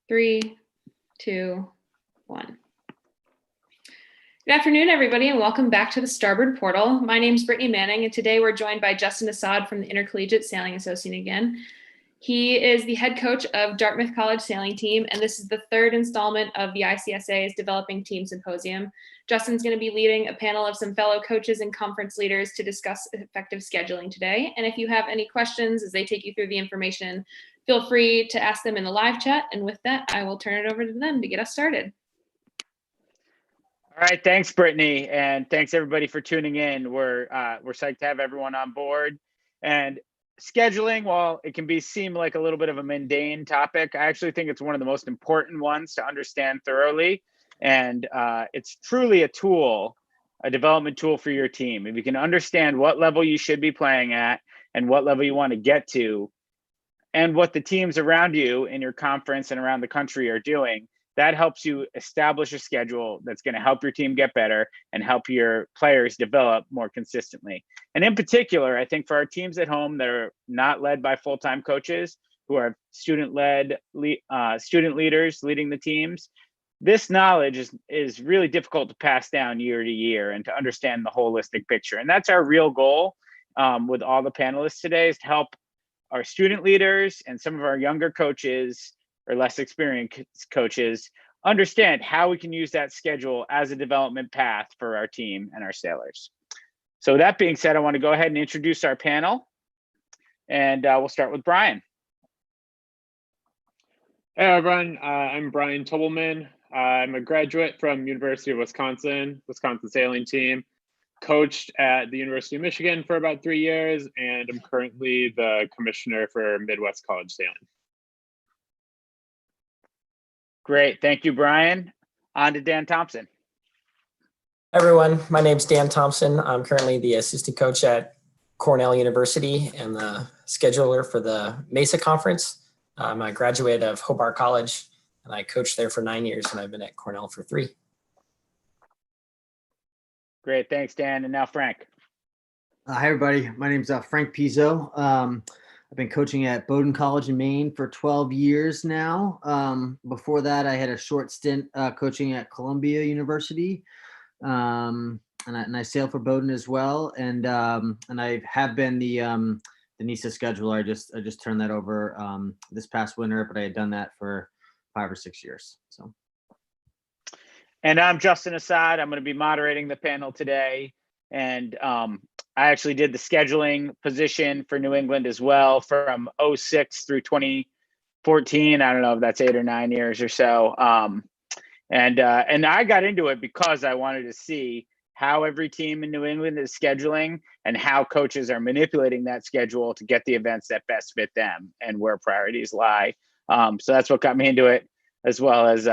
3, 2, 1. Good afternoon, everybody, and welcome back to the Starboard Portal. My name is Brittany Manning, and today we're joined by Justin Assad from the Intercollegiate Sailing Association again. He is the head coach of Dartmouth College Sailing Team, and this is the third installment of the ICSA's Developing Team Symposium. Justin's going to be leading a panel of some fellow coaches and conference leaders to discuss effective scheduling today. And if you have any questions as they take you through the information, feel free to ask them in the live chat. And with that, I will turn it over to them to get us started. All right, thanks, Brittany, and thanks everybody for tuning in. We're psyched to have everyone on board. And scheduling, while it can seem like a little bit of a mundane topic, I actually think it's one of the most important ones to understand thoroughly. And it's truly a tool, a development tool for your team. If you can understand what level you should be playing at and what level you want to get to, and what the teams around you in your conference and around the country are doing, that helps you establish a schedule that's going to help your team get better and help your players develop more consistently. And in particular, I think for our teams at home that are not led by full-time coaches, who are student-led student leaders leading the teams, this knowledge is really difficult to pass down year to year and to understand the holistic picture. And that's our real goal with all the panelists today, is to help our student leaders and some of our younger coaches or less experienced coaches understand how we can use that schedule as a development path for our team and our sailors. So that being said, I want to go ahead and introduce our panel, and we'll start with Brian. Hey everyone, I'm Brian Toblemann. I'm a graduate from University of Wisconsin Sailing Team, coached at the University of Michigan for about 3 years, and I'm currently the commissioner for Midwest College Sailing. Great, thank you, Brian. On to Dan Thompson. Hi everyone, my name's Dan Thompson. I'm currently the assistant coach at Cornell University and the scheduler for the Mesa conference. I'm a graduate of Hobart College, and I coached there for 9 years, and I've been at Cornell for 3. Great, thanks, Dan. And now Frank. Hi everybody, my name's Frank Pizzo. I've been coaching at Bowdoin College in Maine for 12 years now. Before that, I had a short stint coaching at Columbia University, and I sailed for Bowdoin as well. And I have been the NEISA scheduler. I just turned that over this past winter, but I had done that for 5 or 6 years. So. And I'm Justin Assad. I'm going to be moderating the panel today. And I actually did the scheduling position for New England as well from 2006 through 2014. I don't know if that's 8 or 9 years or so. And I got into it because I wanted to see how every team in New England is scheduling and how coaches are manipulating that schedule to get the events that best fit them and where priorities lie. So that's what got me into it, as well as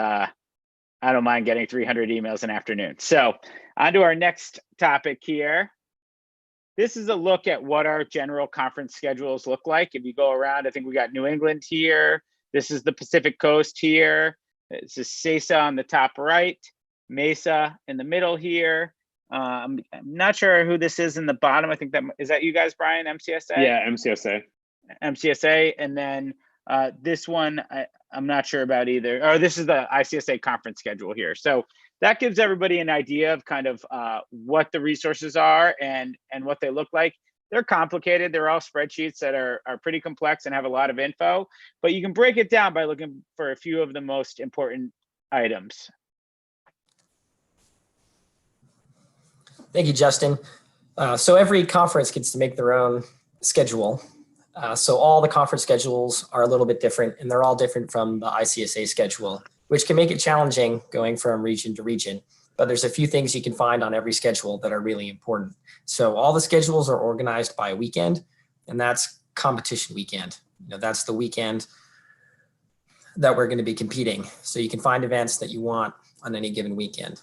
I don't mind getting 300 emails an afternoon. So on to our next topic here. This is a look at what our general conference schedules look like. If you go around, I think we got New England here. This is the Pacific Coast here. This is ICSA on the top right, Mesa in the middle here. I'm not sure who this is in the bottom. I think is that you guys, Brian, MCSA? Yeah, MCSA. MCSA, and then this one, I'm not sure about either. Oh, this is the ICSA conference schedule here. So that gives everybody an idea of kind of what the resources are and what they look like. They're complicated. They're all spreadsheets that are pretty complex and have a lot of info, but you can break it down by looking for a few of the most important items. Thank you, Justin. So every conference gets to make their own schedule. So all the conference schedules are a little bit different, and they're all different from the ICSA schedule, which can make it challenging going from region to region. But there's a few things you can find on every schedule that are really important. So all the schedules are organized by weekend, and that's competition weekend. That's the weekend that we're going to be competing. So you can find events that you want on any given weekend.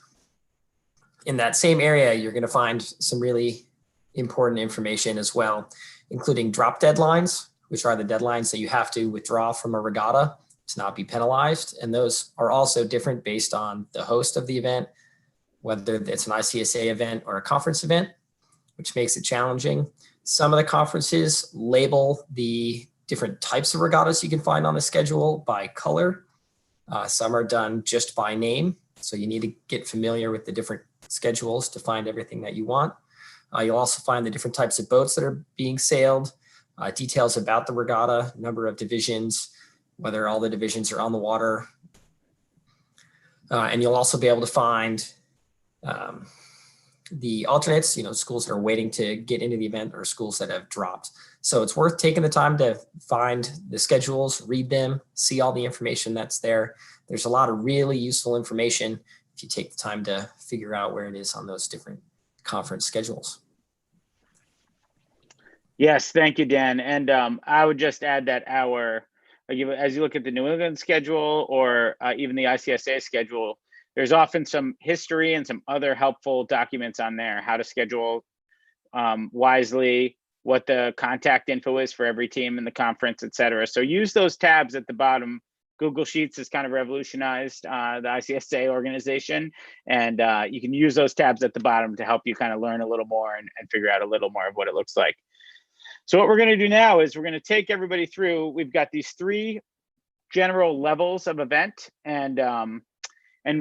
In that same area, you're going to find some really important information as well, including drop deadlines, which are the deadlines that you have to withdraw from a regatta to not be penalized. And those are also different based on the host of the event, whether it's an ICSA event or a conference event, which makes it challenging. Some of the conferences label the different types of regattas you can find on the schedule by color. Some are done just by name. So you need to get familiar with the different schedules to find everything that you want. You'll also find the different types of boats that are being sailed, details about the regatta, number of divisions, whether all the divisions are on the water. And you'll also be able to find the alternates, schools that are waiting to get into the event or schools that have dropped. So it's worth taking the time to find the schedules, read them, see all the information that's there. There's a lot of really useful information if you take the time to figure out where it is on those different conference schedules. Yes, thank you, Dan. And I would just add that as you look at the New England schedule or even the ICSA schedule, there's often some history and some other helpful documents on there, how to schedule wisely, what the contact info is for every team in the conference, et cetera. So use those tabs at the bottom. Google Sheets has kind of revolutionized the ICSA organization, and you can use those tabs at the bottom to help you kind of learn a little more and figure out a little more of what it looks like. So what we're going to do now is we're going to take everybody through. We've got these 3 general levels of event, and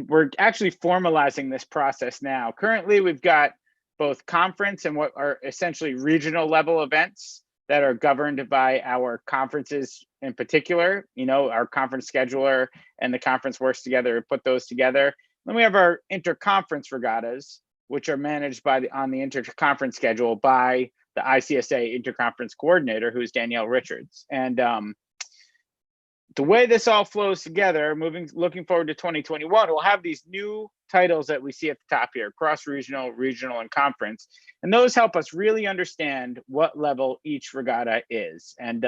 we're actually formalizing this process now. Currently, we've got both conference and what are essentially regional level events that are governed by our conferences in particular. Our conference scheduler and the conference works together to put those together. Then we have our interconference regattas, which are managed on the interconference schedule by the ICSA interconference coordinator, who's Danielle Richards. And the way this all flows together, looking forward to 2021, we'll have these new titles that we see at the top here: cross-regional, regional, and conference. And those help us really understand what level each regatta is. And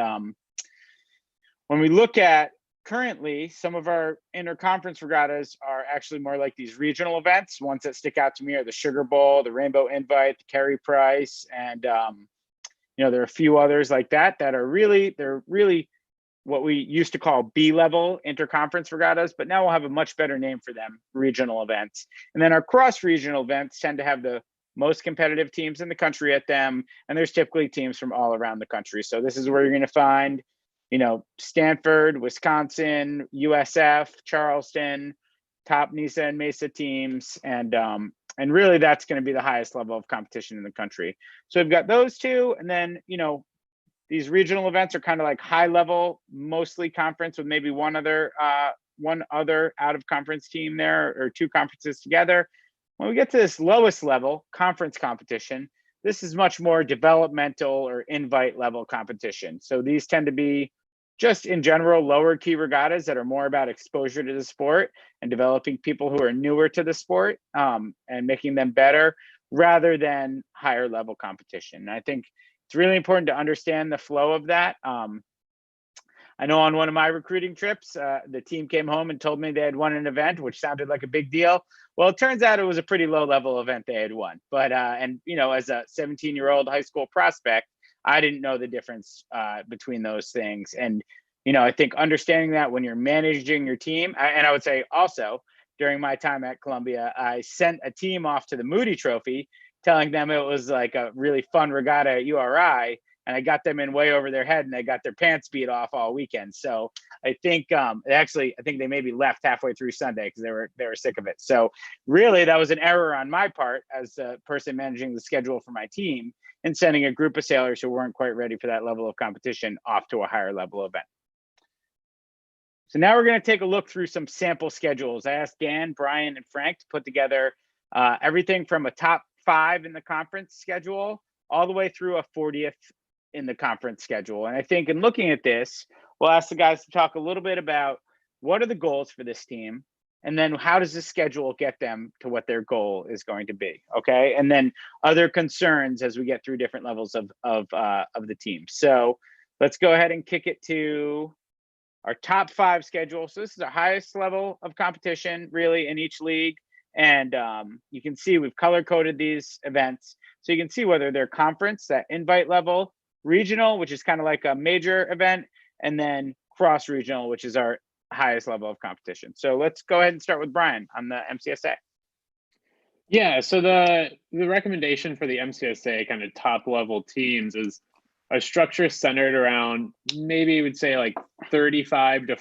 when we look at currently, some of our interconference regattas are actually more like these regional events. Ones that stick out to me are the Sugar Bowl, the Rainbow Invite, the Carey Price, and there are a few others like that are really what we used to call B-level interconference regattas, but now we'll have a much better name for them: regional events. And then our cross-regional events tend to have the most competitive teams in the country at them, and there's typically teams from all around the country. So this is where you're going to find Stanford, Wisconsin, USF, Charleston, top NEISA and Mesa teams, and really that's going to be the highest level of competition in the country. So we've got those two, and then these regional events are kind of like high level, mostly conference with maybe one other out of conference team there, or 2 conferences together. When we get to this lowest level, conference competition, this is much more developmental or invite level competition. So these tend to be just in general lower key regattas that are more about exposure to the sport and developing people who are newer to the sport and making them better, rather than higher level competition. And I think it's really important to understand the flow of that. I know on one of my recruiting trips, the team came home and told me they had won an event, which sounded like a big deal. Well, it turns out it was a pretty low level event they had won. But, as a 17-year-old high school prospect, I didn't know the difference between those things. And, I think understanding that when you're managing your team, and I would say also during my time at Columbia, I sent a team off to the Moody Trophy, telling them it was like a really fun regatta at URI, and I got them in way over their head, and they got their pants beat off all weekend. So I think I think they maybe left halfway through Sunday because they were sick of it. So really, that was an error on my part as a person managing the schedule for my team and sending a group of sailors who weren't quite ready for that level of competition off to a higher level event. So now we're going to take a look through some sample schedules. I asked Dan, Brian, and Frank to put together everything from a top 5 in the conference schedule all the way through a 40th in the conference schedule. And I think in looking at this, we'll ask the guys to talk a little bit about what are the goals for this team, and then how does this schedule get them to what their goal is going to be, okay? And then other concerns as we get through different levels of the team. So let's go ahead and kick it to our top 5 schedule. So this is the highest level of competition really in each league. And you can see we've color coded these events. So you can see whether they're conference, that invite level, regional, which is kind of like a major event, and then cross regional, which is our highest level of competition. So let's go ahead and start with Brian on the MCSA. Yeah, so the recommendation for the MCSA kind of top level teams is a structure centered around maybe you would say like 35 to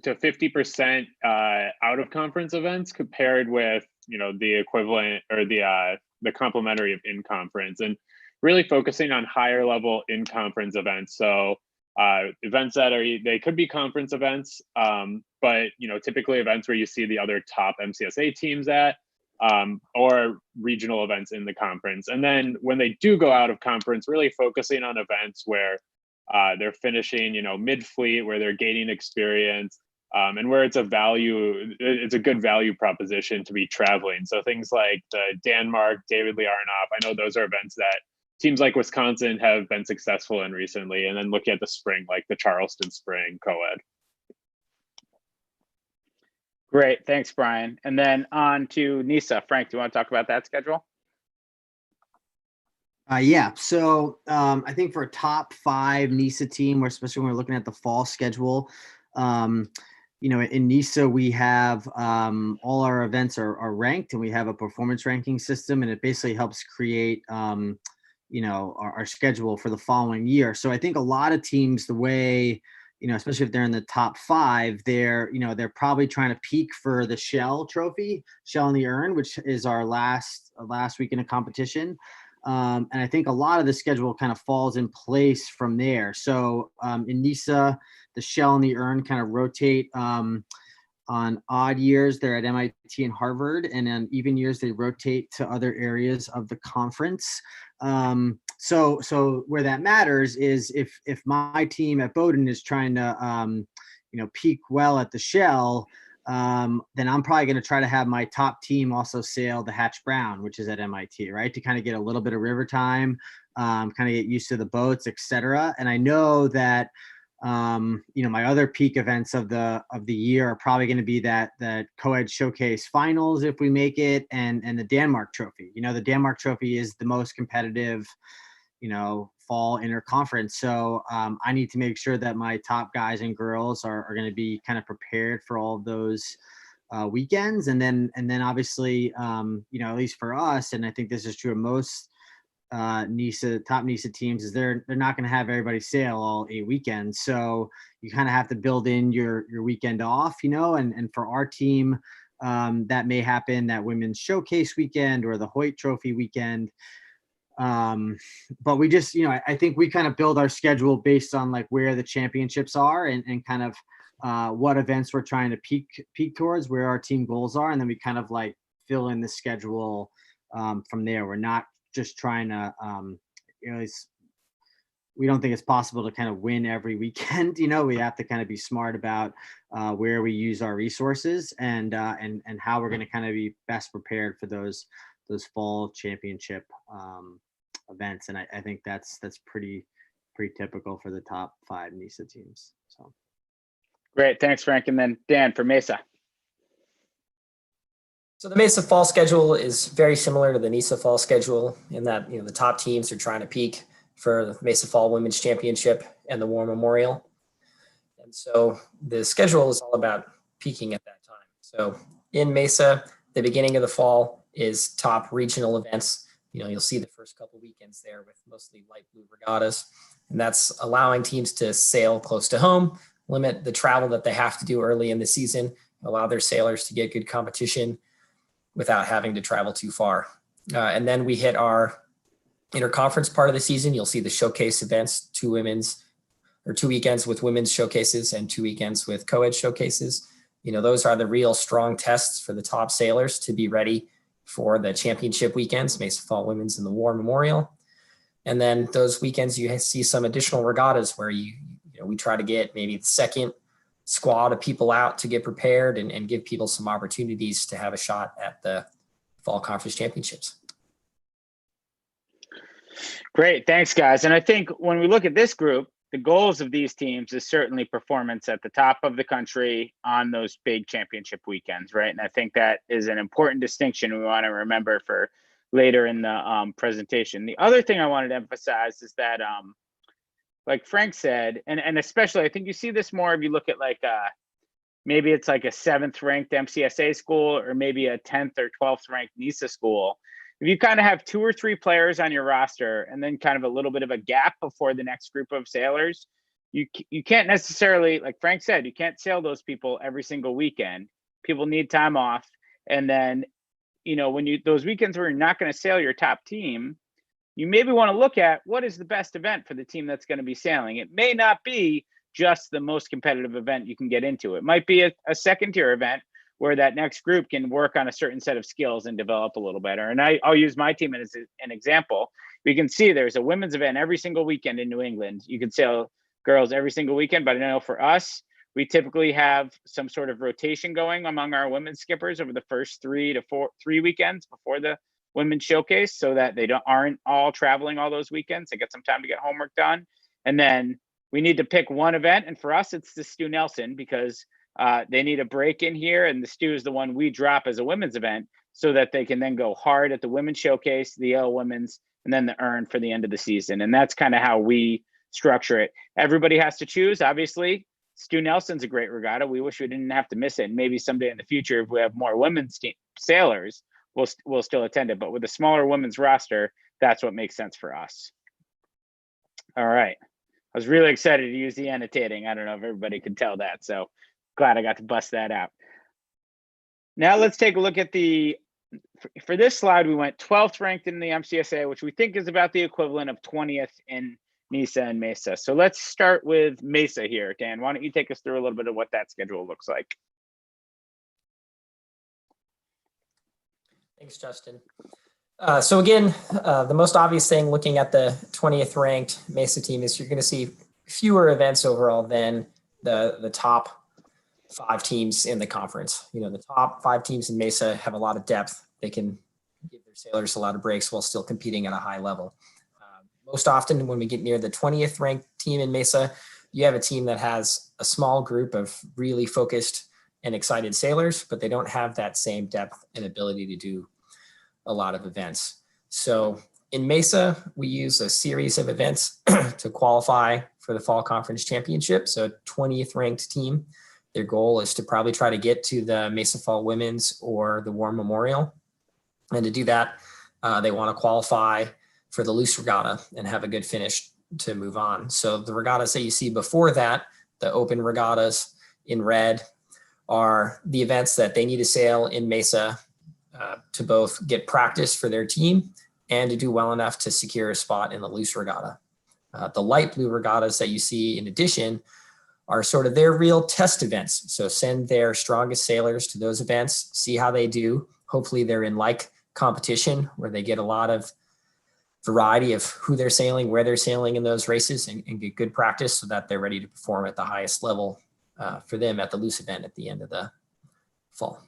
to 50% out of conference events compared with, the equivalent or the complementary of in conference, and really focusing on higher level in conference events. So events that they could be conference events, but typically events where you see the other top MCSA teams at, or regional events in the conference. And then when they do go out of conference, really focusing on events where they're finishing, mid-fleet, where they're gaining experience, and where it's a good value proposition to be traveling. So things like the Danmark, David Lee Arnoff, I know those are events that teams like Wisconsin have been successful in recently. And then looking at the spring, like the Charleston Spring co-ed. Great, thanks, Brian. And then on to NEISA. Frank, do you want to talk about that schedule? Yeah, so I think for a top 5 NEISA team, especially when we're looking at the fall schedule, in NEISA, we have all our events are ranked, and we have a performance ranking system, and it basically helps create, our schedule for the following year. So I think a lot of teams, the way, especially if they're in the top 5, they're probably trying to peak for the Shell Trophy, Shell and the Urn, which is our last weekend of competition. And I think a lot of the schedule kind of falls in place from there. So in NEISA, the Shell and the Urn kind of rotate on odd years. They're at MIT and Harvard, and on even years they rotate to other areas of the conference. So where that matters is if my team at Bowdoin is trying to peak well at the Shell, then I'm probably going to try to have my top team also sail the Hatch Brown, which is at MIT, right? To kind of get a little bit of river time, kind of get used to the boats, etc. And I know that, my other peak events of the year are probably going to be that co-ed showcase finals, if we make it, and the Danmark Trophy. The Danmark Trophy is the most competitive, fall interconference. So I need to make sure that my top guys and girls are going to be kind of prepared for all of those weekends. And then obviously, at least for us, and I think this is true of most top NEISA teams, is they're not going to have everybody sail all 8 weekends. So you kind of have to build in your weekend off, and for our team, that may happen that women's showcase weekend or the Hoyt Trophy weekend. But we just, I think we kind of build our schedule based on like where the championships are and kind of what events we're trying to peak towards, where our team goals are. And then we kind of like fill in the schedule from there. We're not just trying to, we don't think it's possible to kind of win every weekend. We have to kind of be smart about where we use our resources and how we're going to kind of be best prepared for those fall championship events. And I think that's pretty typical for the top 5 NEISA teams. So great, thanks, Frank. And then Dan for Mesa. So the Mesa fall schedule is very similar to the NEISA fall schedule in that, the top teams are trying to peak for the Mesa Fall Women's Championship and the War Memorial. And so the schedule is all about peaking at that time. So in Mesa, the beginning of the fall is top regional events. You'll see the first couple weekends there with mostly light blue regattas, and that's allowing teams to sail close to home, limit the travel that they have to do early in the season, allow their sailors to get good competition without having to travel too far. And then we hit our interconference part of the season. You'll see the showcase events, 2 weekends with women's showcases and 2 weekends with co-ed showcases. Those are the real strong tests for the top sailors to be ready for the championship weekends, Mesa Fall Women's and the War Memorial. And then those weekends, you see some additional regattas where we try to get maybe the second squad of people out to get prepared and give people some opportunities to have a shot at the fall conference championships. Great, thanks, guys. And I think when we look at this group, the goals of these teams is certainly performance at the top of the country on those big championship weekends, right? And I think that is an important distinction we want to remember for later in the presentation. The other thing I wanted to emphasize is that, like Frank said, and especially I think you see this more if you look at like maybe it's like a 7th ranked MCSA school or maybe a 10th or 12th ranked NEISA school. If you kind of have 2 or 3 players on your roster and then kind of a little bit of a gap before the next group of sailors, you can't necessarily, like Frank said, you can't sail those people every single weekend. People need time off. And then, when those weekends where you're not going to sail your top team, you maybe want to look at what is the best event for the team that's going to be sailing. It may not be just the most competitive event you can get into. It might be a second tier event where that next group can work on a certain set of skills and develop a little better. And I'll use my team as an example. We can see there's a women's event every single weekend in New England. You can sail girls every single weekend, but I know for us, we typically have some sort of rotation going among our women's skippers over the first 3 weekends before the women's showcase, so that they aren't all traveling all those weekends. They get some time to get homework done. And then we need to pick one event. And for us, it's the Stu Nelson, because they need a break in here. And the Stu is the one we drop as a women's event so that they can then go hard at the women's showcase, the Yale women's, and then the Earn for the end of the season. And that's kind of how we structure it. Everybody has to choose. Obviously, Stu Nelson's a great regatta. We wish we didn't have to miss it. And maybe someday in the future, if we have more women's sailors, we'll still attend it. But with a smaller women's roster, that's what makes sense for us. All right. I was really excited to use the annotating. I don't know if everybody could tell that. So glad I got to bust that out. Now let's take a look at for this slide, we went 12th ranked in the MCSA, which we think is about the equivalent of 20th in NEISA and Mesa. So let's start with Mesa here. Dan, why don't you take us through a little bit of what that schedule looks like? Thanks, Justin. So again, the most obvious thing looking at the 20th ranked Mesa team is you're going to see fewer events overall than the top 5 teams in the conference. The top 5 teams in Mesa have a lot of depth. They can give their sailors a lot of breaks while still competing at a high level. Most often when we get near the 20th ranked team in Mesa, you have a team that has a small group of really focused and excited sailors, but they don't have that same depth and ability to do a lot of events. So in Mesa, we use a series of events to qualify for the Fall Conference Championship. So 20th ranked team, their goal is to probably try to get to the Mesa Fall Women's or the War Memorial. And to do that, they want to qualify for the loose regatta and have a good finish to move on. So the regattas that you see before that, the open regattas in red, are the events that they need to sail in Mesa to both get practice for their team and to do well enough to secure a spot in the loose regatta. The light blue regattas that you see in addition are sort of their real test events. So send their strongest sailors to those events, see how they do. Hopefully they're in like competition where they get a lot of variety of who they're sailing, where they're sailing in those races, and get good practice so that they're ready to perform at the highest level for them at the loose event at the end of the fall.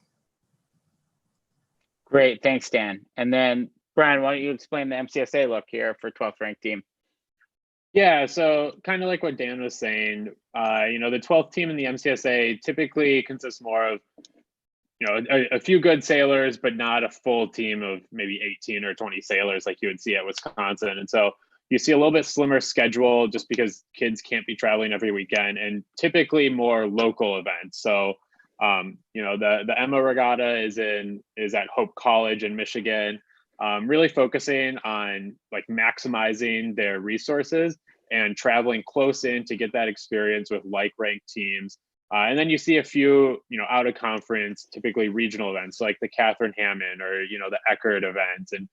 Great, thanks, Dan. And then Brian, why don't you explain the MCSA look here for 12th ranked team? Yeah, so kind of like what Dan was saying, the 12th team in the MCSA typically consists more of, a few good sailors, but not a full team of maybe 18 or 20 sailors like you would see at Wisconsin. And so you see a little bit slimmer schedule just because kids can't be traveling every weekend, and typically more local events. So, the Emma Regatta is at Hope College in Michigan, really focusing on like maximizing their resources and traveling close in to get that experience with like ranked teams. And then you see a few, out of conference, typically regional events like the Catherine Hammond or, the Eckerd events. And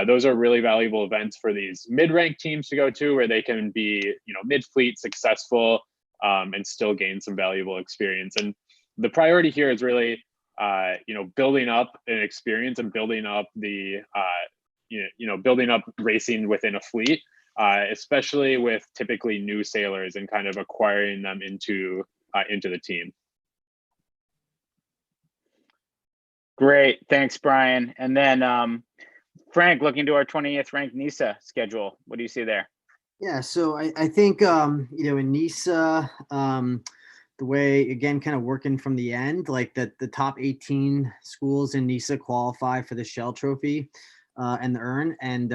those are really valuable events for these mid-ranked teams to go to, where they can be, mid-fleet successful and still gain some valuable experience. And the priority here is really, building up an experience and building up building up racing within a fleet, especially with typically new sailors and kind of acquiring them into the team. Great, thanks, Brian. And then Frank, looking to our 20th ranked NEISA schedule, what do you see there? Yeah, so I think in NEISA, the way, again, kind of working from the end, like the top 18 schools in NEISA qualify for the Shell Trophy and the Earn, and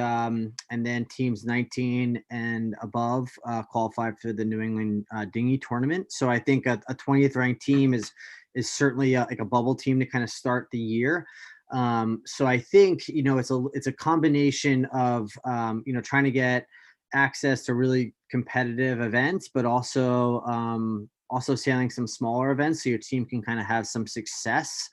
then teams 19 and above qualify for the New England Dinghy Tournament. So I think a 20th ranked team is certainly like a bubble team to kind of start the year. So I think it's a combination of trying to get access to really competitive events, but also sailing some smaller events so your team can kind of have some success.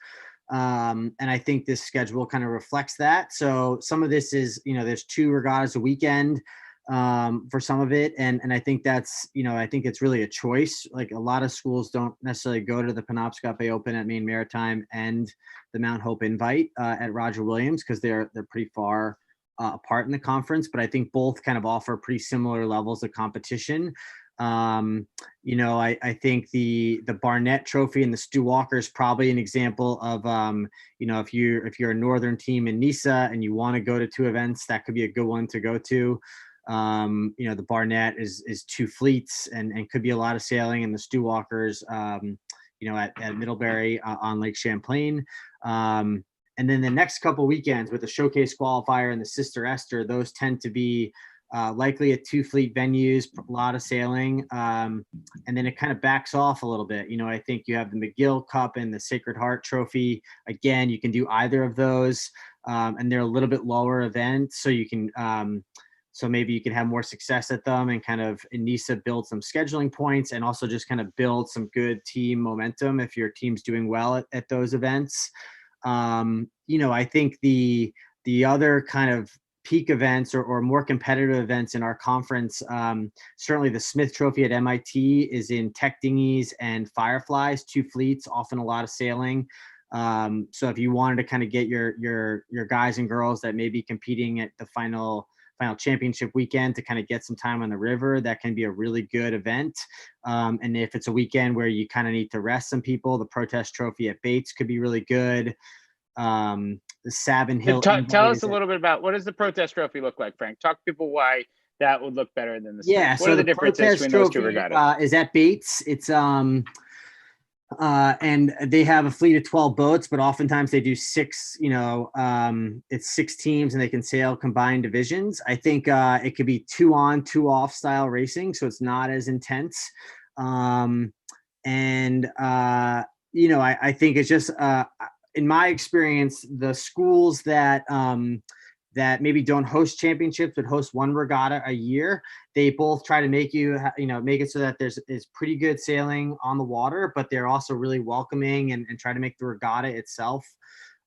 And I think this schedule kind of reflects that. So some of this is, there's 2 regattas a weekend for some of it. And I think that's, I think it's really a choice. Like a lot of schools don't necessarily go to the Penobscot Bay Open at Maine Maritime and the Mount Hope Invite at Roger Williams because they're pretty far apart in the conference, but I think both kind of offer pretty similar levels of competition. I think the Barnett Trophy and the Stu Walker is probably an example of, if you're a Northern team in NEISA and you want to go to 2 events, that could be a good one to go to. The Barnett is 2 fleets and could be a lot of sailing, and the Stu Walkers, at Middlebury on Lake Champlain. And then the next couple weekends with the Showcase Qualifier and the Sister Esther, those tend to be likely at 2 fleet venues, a lot of sailing. And then it kind of backs off a little bit. I think you have the McGill Cup and the Sacred Heart Trophy. Again, you can do either of those, and they're a little bit lower events, so you can so maybe you can have more success at them and kind of in NEISA build some scheduling points and also just kind of build some good team momentum if your team's doing well at those events. I think the other kind of peak events or more competitive events in our conference, certainly the Smith Trophy at MIT is in tech dinghies and fireflies, 2 fleets, often a lot of sailing. So if you wanted to kind of get your guys and girls that may be competing at the final championship weekend to kind of get some time on the river, that can be a really good event. And if it's a weekend where you kind of need to rest some people, the Protest Trophy at Bates could be really good. The Savin Hill. Tell us a little bit about what does the Protest Trophy look like, Frank? Talk to people why that would look better than the Smith. Yeah, what are the differences between those 2 regattas? Is at Bates. It's and they have a fleet of 12 boats, but oftentimes they do 6, it's 6 teams and they can sail combined divisions. I think it could be 2 on, 2 off style racing. So it's not as intense. I think it's just, in my experience, the schools that maybe don't host championships but host 1 regatta a year, they both try to make make it so that there's pretty good sailing on the water, but they're also really welcoming and try to make the regatta itself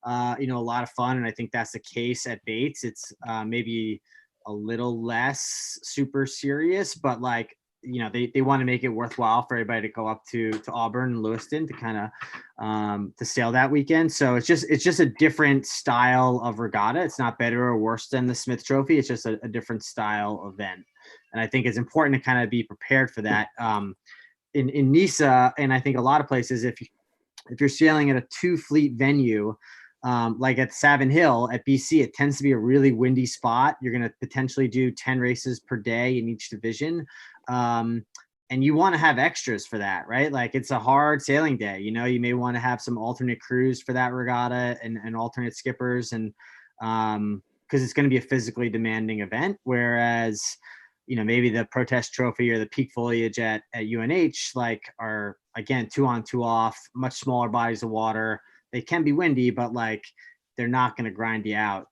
a lot of fun. And I think that's the case at Bates. It's maybe a little less super serious, but they want to make it worthwhile for everybody to go up to Auburn and Lewiston to kind of to sail that weekend. So it's just a different style of regatta. It's not better or worse than the Smith Trophy. It's just a different style event. And I think it's important to kind of be prepared for that. In NEISA, and I think a lot of places, if you're sailing at a 2 fleet venue, like at Savin Hill at BC, it tends to be a really windy spot. You're going to potentially do 10 races per day in each division. And you want to have extras for that, right? Like it's a hard sailing day. You may want to have some alternate crews for that regatta and alternate skippers, and because it's going to be a physically demanding event. Whereas, maybe the Protest Trophy or the Peak Foliage at UNH are again 2 on, 2 off, much smaller bodies of water. They can be windy, but they're not going to grind you out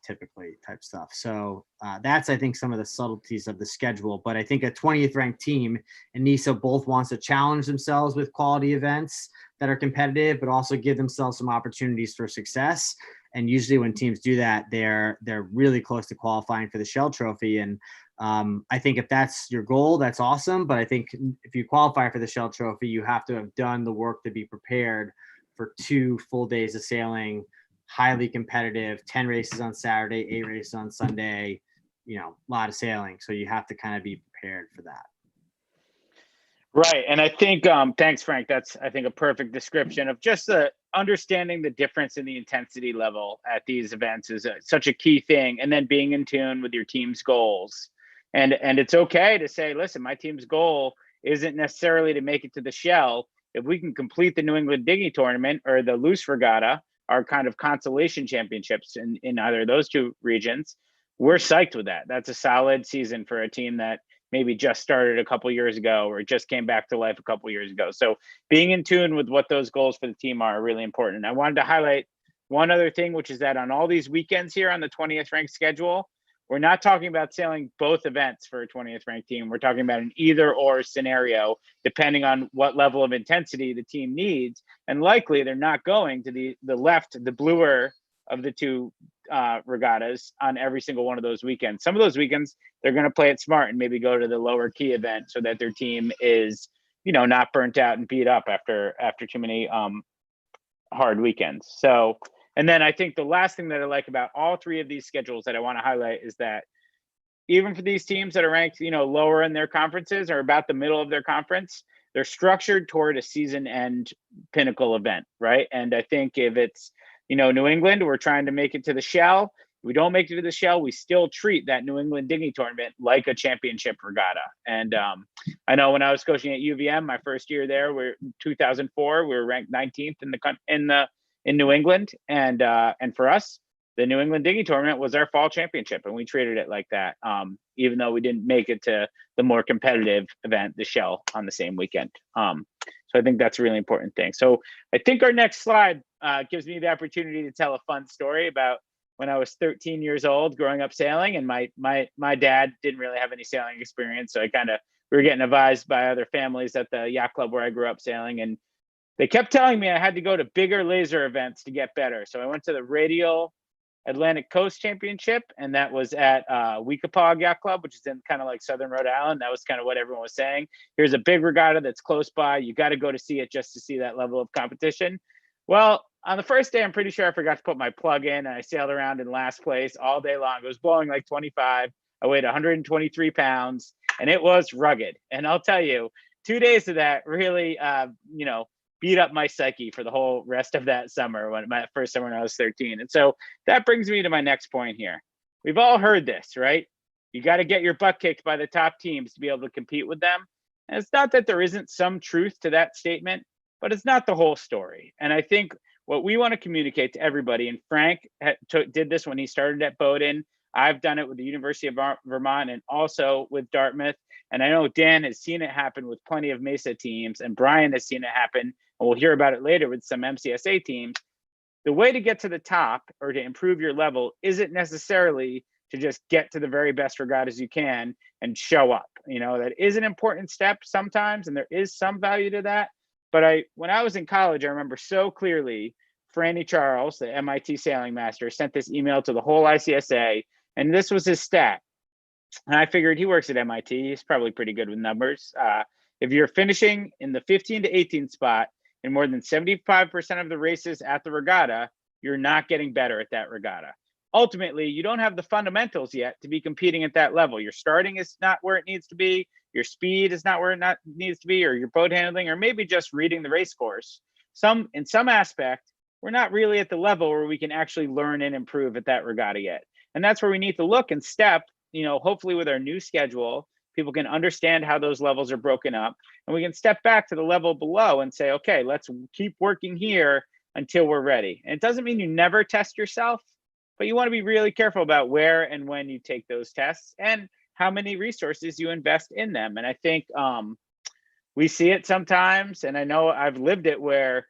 typically type stuff. So that's, I think, some of the subtleties of the schedule. But I think a 20th ranked team in NEISA both wants to challenge themselves with quality events that are competitive, but also give themselves some opportunities for success. And usually when teams do that, they're really close to qualifying for the Shell Trophy. And I think if that's your goal, that's awesome. But I think if you qualify for the Shell Trophy, you have to have done the work to be prepared for 2 full days of sailing, highly competitive, 10 races on Saturday, 8 races on Sunday, a lot of sailing. So you have to kind of be prepared for that. Right. And I think, thanks, Frank. That's, I think, a perfect description of just understanding the difference in the intensity level at these events is such a key thing. And then being in tune with your team's goals. And it's okay to say, listen, my team's goal isn't necessarily to make it to the Shell. If we can complete the New England Dinghy Tournament or the Loose Regatta, our kind of consolation championships in either of those 2 regions, we're psyched with that. That's a solid season for a team that maybe just started a couple years ago or just came back to life a couple years ago. So being in tune with what those goals for the team are really important. And I wanted to highlight one other thing, which is that on all these weekends here on the 20th ranked schedule, we're not talking about sailing both events for a 20th ranked team. We're talking about an either or scenario, depending on what level of intensity the team needs. And likely they're not going to the bluer of the two regattas on every single one of those weekends. Some of those weekends, they're going to play it smart and maybe go to the lower key event so that their team is, not burnt out and beat up after too many hard weekends. So, and then I think the last thing that I like about all three of these schedules that I want to highlight is that even for these teams that are ranked, lower in their conferences or about the middle of their conference, they're structured toward a season end pinnacle event, right? And I think if it's, New England, we're trying to make it to the Shell. If we don't make it to the Shell, we still treat that New England dinghy tournament like a championship regatta. And I know when I was coaching at UVM, my first year there, we're 2004, we were ranked 19th in New England, and for us, the New England Dinghy Tournament was our fall championship, and we treated it like that, even though we didn't make it to the more competitive event, the Shell, on the same weekend. So I think that's a really important thing. So I think our next slide gives me the opportunity to tell a fun story about when I was 13 years old, growing up sailing, and my dad didn't really have any sailing experience, so we were getting advised by other families at the yacht club where I grew up sailing, and they kept telling me I had to go to bigger laser events to get better. So I went to the Radial Atlantic Coast Championship, and that was at Weekapaug Yacht Club, which is in kind of like Southern Rhode Island. That was kind of what everyone was saying. Here's a big regatta that's close by. You got to go to see it just to see that level of competition. Well, on the first day, I'm pretty sure I forgot to put my plug in, and I sailed around in last place all day long. It was blowing like 25. I weighed 123 pounds, and it was rugged. And I'll tell you, 2 days of that really, beat up my psyche for the whole rest of that summer, my first summer when I was 13. And so that brings me to my next point here. We've all heard this, right? You got to get your butt kicked by the top teams to be able to compete with them. And it's not that there isn't some truth to that statement, but it's not the whole story. And I think what we want to communicate to everybody, and Frank did this when he started at Bowdoin. I've done it with the University of Vermont and also with Dartmouth. And I know Dan has seen it happen with plenty of Mesa teams, and Brian has seen it happen, and we'll hear about it later with some MCSA teams. The way to get to the top or to improve your level isn't necessarily to just get to the very best regattas you can and show up. That is an important step sometimes, and there is some value to that. But when I was in college, I remember so clearly Franny Charles, the MIT sailing master, sent this email to the whole ICSA, and this was his stat. And I figured he works at MIT. He's probably pretty good with numbers. If you're finishing in the 15 to 18 spot in more than 75% of the races at the regatta, you're not getting better at that regatta. Ultimately, you don't have the fundamentals yet to be competing at that level. Your starting is not where it needs to be. Your speed is not where it needs to be, or your boat handling, or maybe just reading the race course. In some aspect, we're not really at the level where we can actually learn and improve at that regatta yet. And that's where we need to look and step, hopefully with our new schedule, people can understand how those levels are broken up, and we can step back to the level below and say, okay, let's keep working here until we're ready. And it doesn't mean you never test yourself, but you want to be really careful about where and when you take those tests and how many resources you invest in them. And I think we see it sometimes, and I know I've lived it, where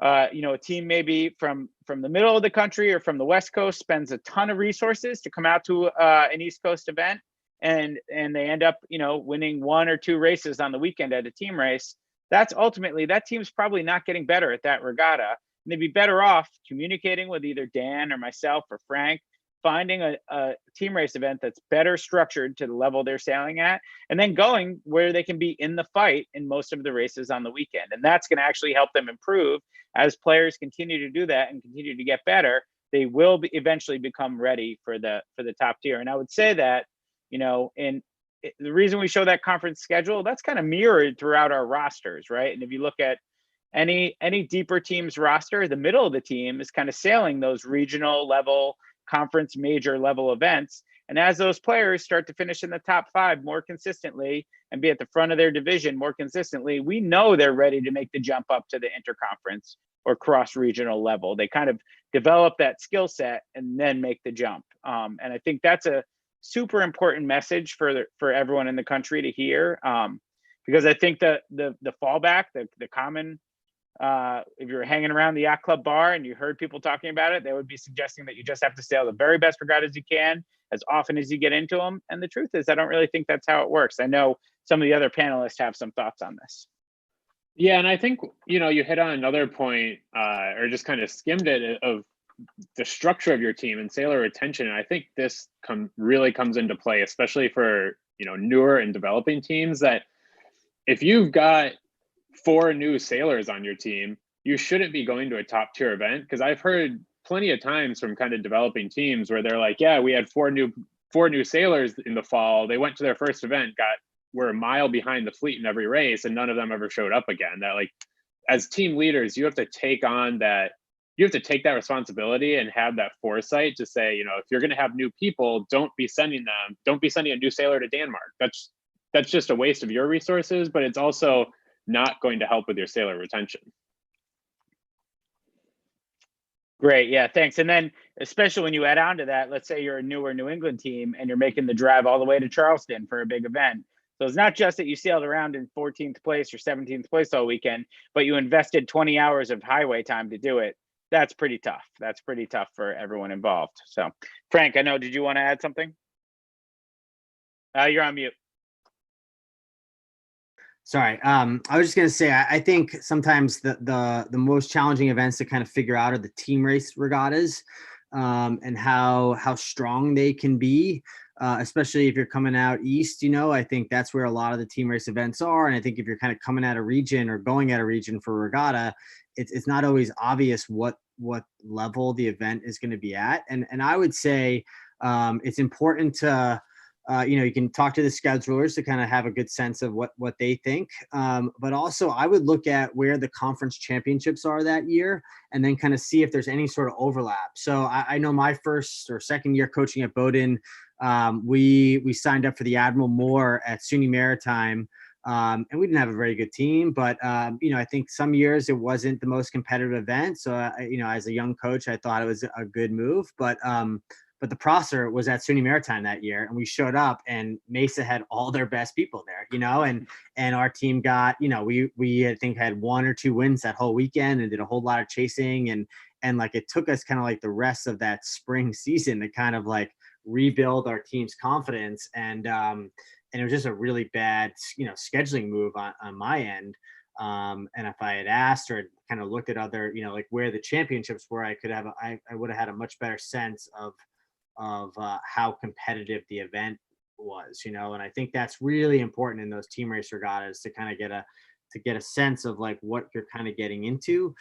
a team maybe from the middle of the country or from the West Coast spends a ton of resources to come out to an East Coast event, and they end up, winning one or two races on the weekend at a team race. That's ultimately, that team's probably not getting better at that regatta. And they'd be better off communicating with either Dan or myself or Frank, finding a team race event that's better structured to the level they're sailing at, and then going where they can be in the fight in most of the races on the weekend. And that's going to actually help them improve. As players continue to do that and continue to get better, they will eventually become ready for the top tier. And I would say that, the reason we show that conference schedule, that's kind of mirrored throughout our rosters, right? And if you look at any deeper team's roster, the middle of the team is kind of sailing those regional level, conference major level events. And as those players start to finish in the top 5 more consistently and be at the front of their division more consistently, we know they're ready to make the jump up to the interconference or cross regional level. They kind of develop that skill set and then make the jump. And I think that's a super important message for everyone in the country to hear, because I think that the fallback, the common if you're hanging around the yacht club bar and you heard people talking about it, they would be suggesting that you just have to sail the very best regattas you can as often as you get into them. And the truth is, I don't really think that's how it works. I know some of the other panelists have some thoughts on this. Yeah, and I think, you hit on another point, or just kind of skimmed it, of the structure of your team and sailor retention. And I think this really comes into play, especially for, newer and developing teams, that if you've got 4 new sailors on your team, you shouldn't be going to a top tier event. Because I've heard plenty of times from kind of developing teams where they're like, yeah, we had 4 new sailors in the fall. They went to their first event, were a mile behind the fleet in every race, and none of them ever showed up again. That, like, as team leaders, you have to take on that. You have to take that responsibility and have that foresight to say, if you're going to have new people, don't be sending a new sailor to Denmark. That's just a waste of your resources, but it's also not going to help with your sailor retention. Great. Yeah, thanks. And then especially when you add on to that, let's say you're a newer New England team and you're making the drive all the way to Charleston for a big event. So it's not just that you sailed around in 14th place or 17th place all weekend, but you invested 20 hours of highway time to do it. That's pretty tough. That's pretty tough for everyone involved. So Frank, I know, did you want to add something? You're on mute. Sorry. I was just going to say, I think sometimes the most challenging events to kind of figure out are the team race regattas, and how strong they can be, especially if you're coming out east. I think that's where a lot of the team race events are. And I think if you're kind of coming at a region or going at a region for regatta, it's not always obvious what level the event is going to be at. And I would say it's important to, you can talk to the schedulers to kind of have a good sense of what they think. But also I would look at where the conference championships are that year and then kind of see if there's any sort of overlap. So I know my first or second year coaching at Bowdoin, we signed up for the Admiral Moore at SUNY Maritime. And we didn't have a very good team, but, I think some years it wasn't the most competitive event. So, as a young coach, I thought it was a good move, but the Prosser was at SUNY Maritime that year, and we showed up, and Mesa had all their best people there, and our team got, we I think had 1 or 2 wins that whole weekend and did a whole lot of chasing, and like it took us kind of like the rest of that spring season to kind of like rebuild our team's confidence, and it was just a really bad, scheduling move on my end. And if I had asked or kind of looked at other, like where the championships were, I would have had a much better sense of how competitive the event was, and I think that's really important in those team race regattas to kind of get a sense of like what you're kind of getting into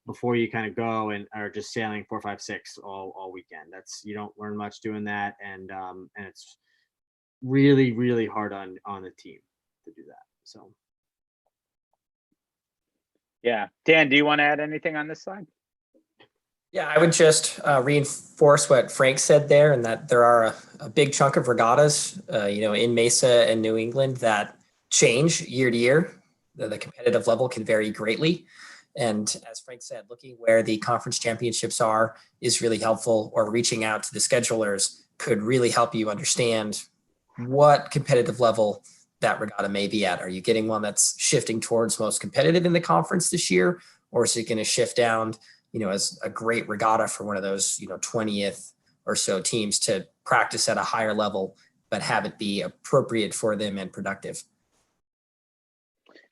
before you kind of go and are just sailing 4, 5, 6 all weekend. You don't learn much doing that, and it's really, really hard on the team to do that. So yeah, Dan, do you want to add anything on this slide? Yeah, I would just reinforce what Frank said there, and that there are a big chunk of regattas, in Mesa and New England that change year to year. The competitive level can vary greatly. And as Frank said, looking where the conference championships are is really helpful, or reaching out to the schedulers could really help you understand what competitive level that regatta may be at. Are you getting one that's shifting towards most competitive in the conference this year, or is it going to shift down as a great regatta for one of those, 20th or so teams to practice at a higher level, but have it be appropriate for them and productive?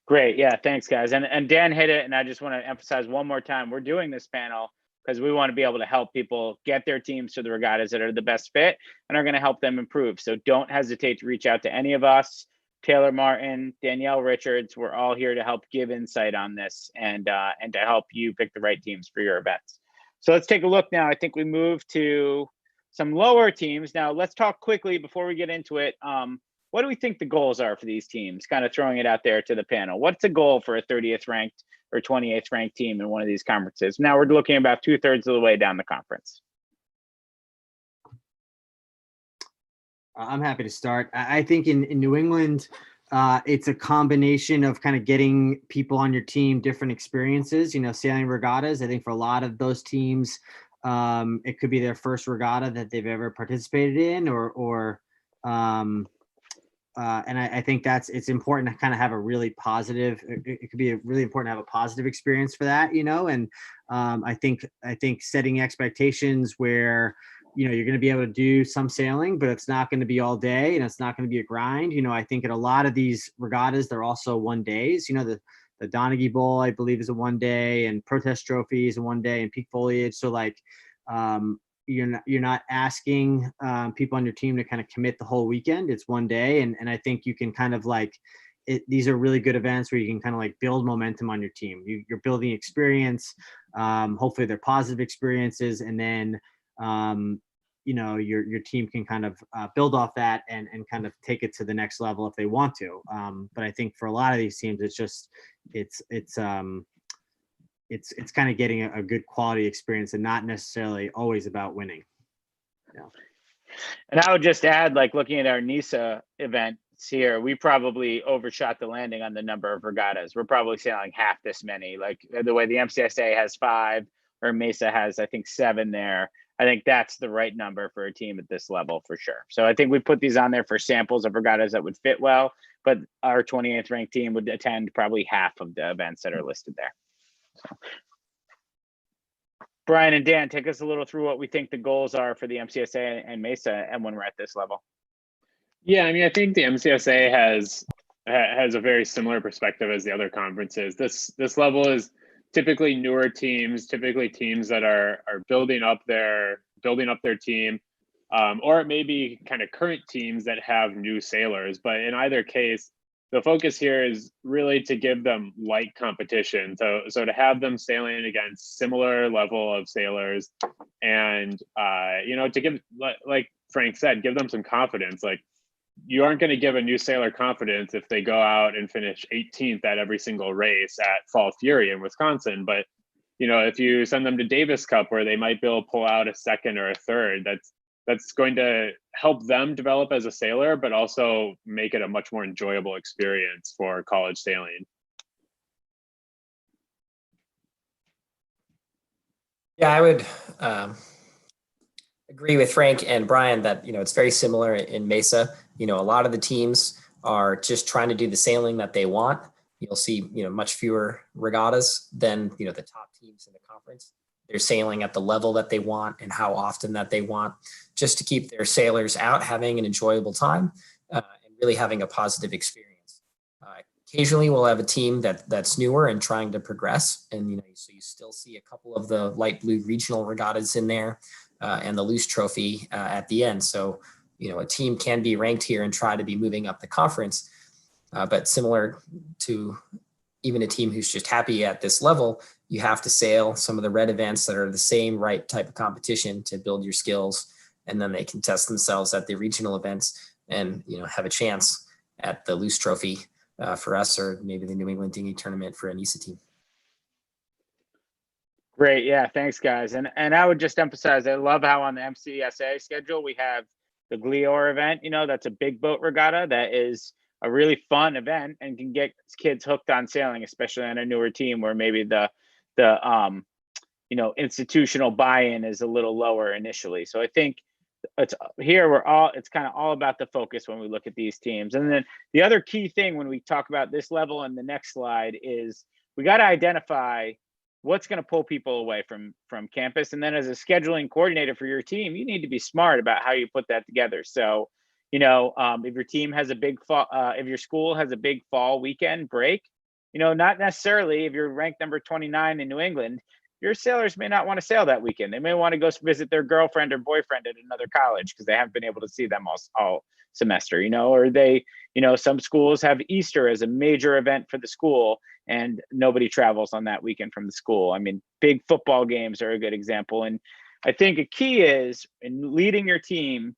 Great. Yeah. Thanks, guys. And Dan hit it. And I just want to emphasize one more time, we're doing this panel because we want to be able to help people get their teams to the regattas that are the best fit and are going to help them improve. So don't hesitate to reach out to any of us. Taylor Martin, Danielle Richards, we're all here to help give insight on this and to help you pick the right teams for your events. So let's take a look now. I think we move to some lower teams. Now let's talk quickly before we get into it. What do we think the goals are for these teams? Kind of throwing it out there to the panel. What's the goal for a 30th ranked or 28th ranked team in one of these conferences? Now we're looking about 2/3 of the way down the conference. I'm happy to start. I think in New England, it's a combination of kind of getting people on your team different experiences, sailing regattas. I think for a lot of those teams, it could be their first regatta that they've ever participated in, or and I think it's important to kind of have a really positive, it could be really important to have a positive experience for that, and I think setting expectations where, you're going to be able to do some sailing, but it's not going to be all day and it's not going to be a grind. I think in a lot of these regattas, they're also 1 days, the Donaghy Bowl, I believe, is a 1 day, and Protest Trophy is a 1 day, and Peak Foliage. So like, you're not asking people on your team to kind of commit the whole weekend. It's 1 day. And I think you can kind of like these are really good events where you can kind of like build momentum on your team. You're building experience. Hopefully they're positive experiences. And then, your team can kind of build off that and kind of take it to the next level if they want to. But I think for a lot of these teams, it's just, it's kind of getting a good quality experience and not necessarily always about winning. Yeah. And I would just add, like looking at our NEISA events here, we probably overshot the landing on the number of regattas. We're probably sailing half this many, like the way the MCSA has 5 or Mesa has, I think, 7 there. I think that's the right number for a team at this level for sure. So I think we put these on there for samples of regattas that would fit well, but our 28th ranked team would attend probably half of the events that are listed there. So. Brian and Dan, take us a little through what we think the goals are for the MCSA and Mesa and when we're at this level. Yeah, I mean, I think the MCSA has a very similar perspective as the other conferences. This level is typically newer teams, typically teams that are building up their team, or it may be kind of current teams that have new sailors. But in either case, the focus here is really to give them light competition. So to have them sailing against similar level of sailors, and to give, like Frank said, give them some confidence. Like, you aren't going to give a new sailor confidence if they go out and finish 18th at every single race at Fall Fury in Wisconsin. But, if you send them to Davis Cup where they might be able to pull out a second or a third, that's going to help them develop as a sailor, but also make it a much more enjoyable experience for college sailing. Yeah, I would agree with Frank and Brian that, it's very similar in Mesa. A lot of the teams are just trying to do the sailing that they want. You'll see, much fewer regattas than, the top teams in the conference. They're sailing at the level that they want and how often that they want, just to keep their sailors out having an enjoyable time and really having a positive experience. Occasionally we'll have a team that's newer and trying to progress. And, so you still see a couple of the light blue regional regattas in there and the loose trophy at the end. So, a team can be ranked here and try to be moving up the conference. But similar to even a team who's just happy at this level, you have to sail some of the red events that are the same right type of competition to build your skills. And then they can test themselves at the regional events and, have a chance at the loose trophy for us, or maybe the New England Dinghy tournament for a NEISA team. Great. Yeah. Thanks, guys. And I would just emphasize, I love how on the MCSA schedule, we have the Glior event, that's a big boat regatta that is a really fun event and can get kids hooked on sailing, especially on a newer team where maybe the institutional buy-in is a little lower initially. So I think it's kind of all about the focus when we look at these teams. And then the other key thing when we talk about this level in the next slide is we got to identify what's going to pull people away from campus. And then as a scheduling coordinator for your team, you need to be smart about how you put that together. So, if your team has a big fall, if your school has a big fall weekend break, not necessarily if you're ranked number 29 in New England, your sailors may not want to sail that weekend. They may want to go visit their girlfriend or boyfriend at another college because they haven't been able to see them all semester, or they, some schools have Easter as a major event for the school and nobody travels on that weekend from the school. I mean, big football games are a good example. And I think a key is in leading your team,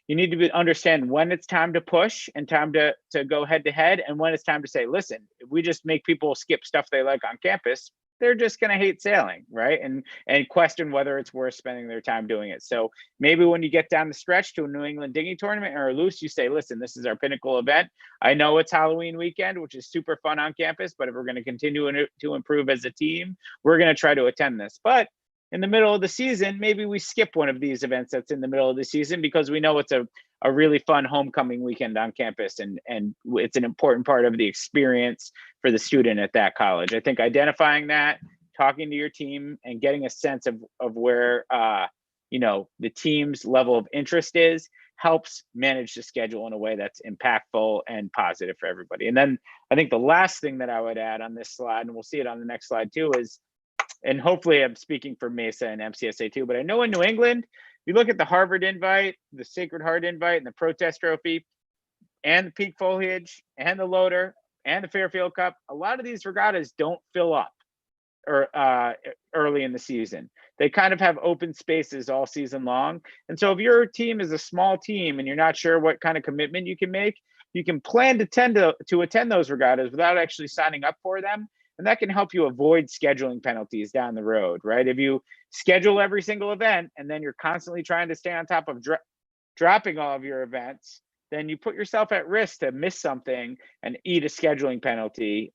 you need to understand when it's time to push and time to go head to head, and when it's time to say, listen, if we just make people skip stuff they like on campus, they're just going to hate sailing, right? And question whether it's worth spending their time doing it. So maybe when you get down the stretch to a New England Dinghy tournament or a loose, you say, listen, this is our pinnacle event. I know it's Halloween weekend, which is super fun on campus, but if we're going to continue to improve as a team, we're going to try to attend this. But in the middle of the season, maybe we skip one of these events that's in the middle of the season because we know it's a really fun homecoming weekend on campus, and it's an important part of the experience for the student at that college. I think identifying that, talking to your team, and getting a sense of where the team's level of interest is helps manage the schedule in a way that's impactful and positive for everybody. And then I think the last thing that I would add on this slide, and we'll see it on the next slide too, is, and hopefully I'm speaking for Mesa and MCSA too, but I know in New England, you look at the Harvard invite, the Sacred Heart invite, and the Protest Trophy, and the Peak Foliage, and the Loader, and the Fairfield Cup, a lot of these regattas don't fill up early in the season. They kind of have open spaces all season long. And so if your team is a small team and you're not sure what kind of commitment you can make, you can plan to attend those regattas without actually signing up for them. And that can help you avoid scheduling penalties down the road, right? If you schedule every single event and then you're constantly trying to stay on top of dropping all of your events, then you put yourself at risk to miss something and eat a scheduling penalty,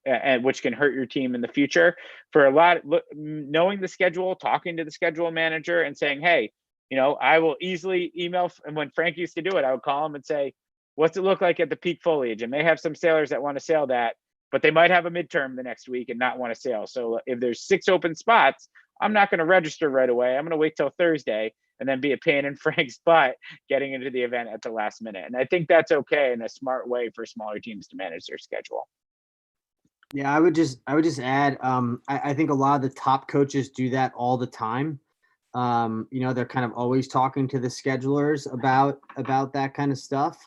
and which can hurt your team in the future. For knowing the schedule, talking to the schedule manager and saying, hey, I will easily email. And when Frank used to do it, I would call him and say, what's it look like at the Peak Foliage? And may have some sailors that want to sail that, but they might have a midterm the next week and not want to sail. So if there's 6 open spots, I'm not going to register right away. I'm going to wait till Thursday and then be a pain in Frank's butt getting into the event at the last minute. And I think that's okay and a smart way for smaller teams to manage their schedule. Yeah, I would just add, I think a lot of the top coaches do that all the time. They're kind of always talking to the schedulers about that kind of stuff.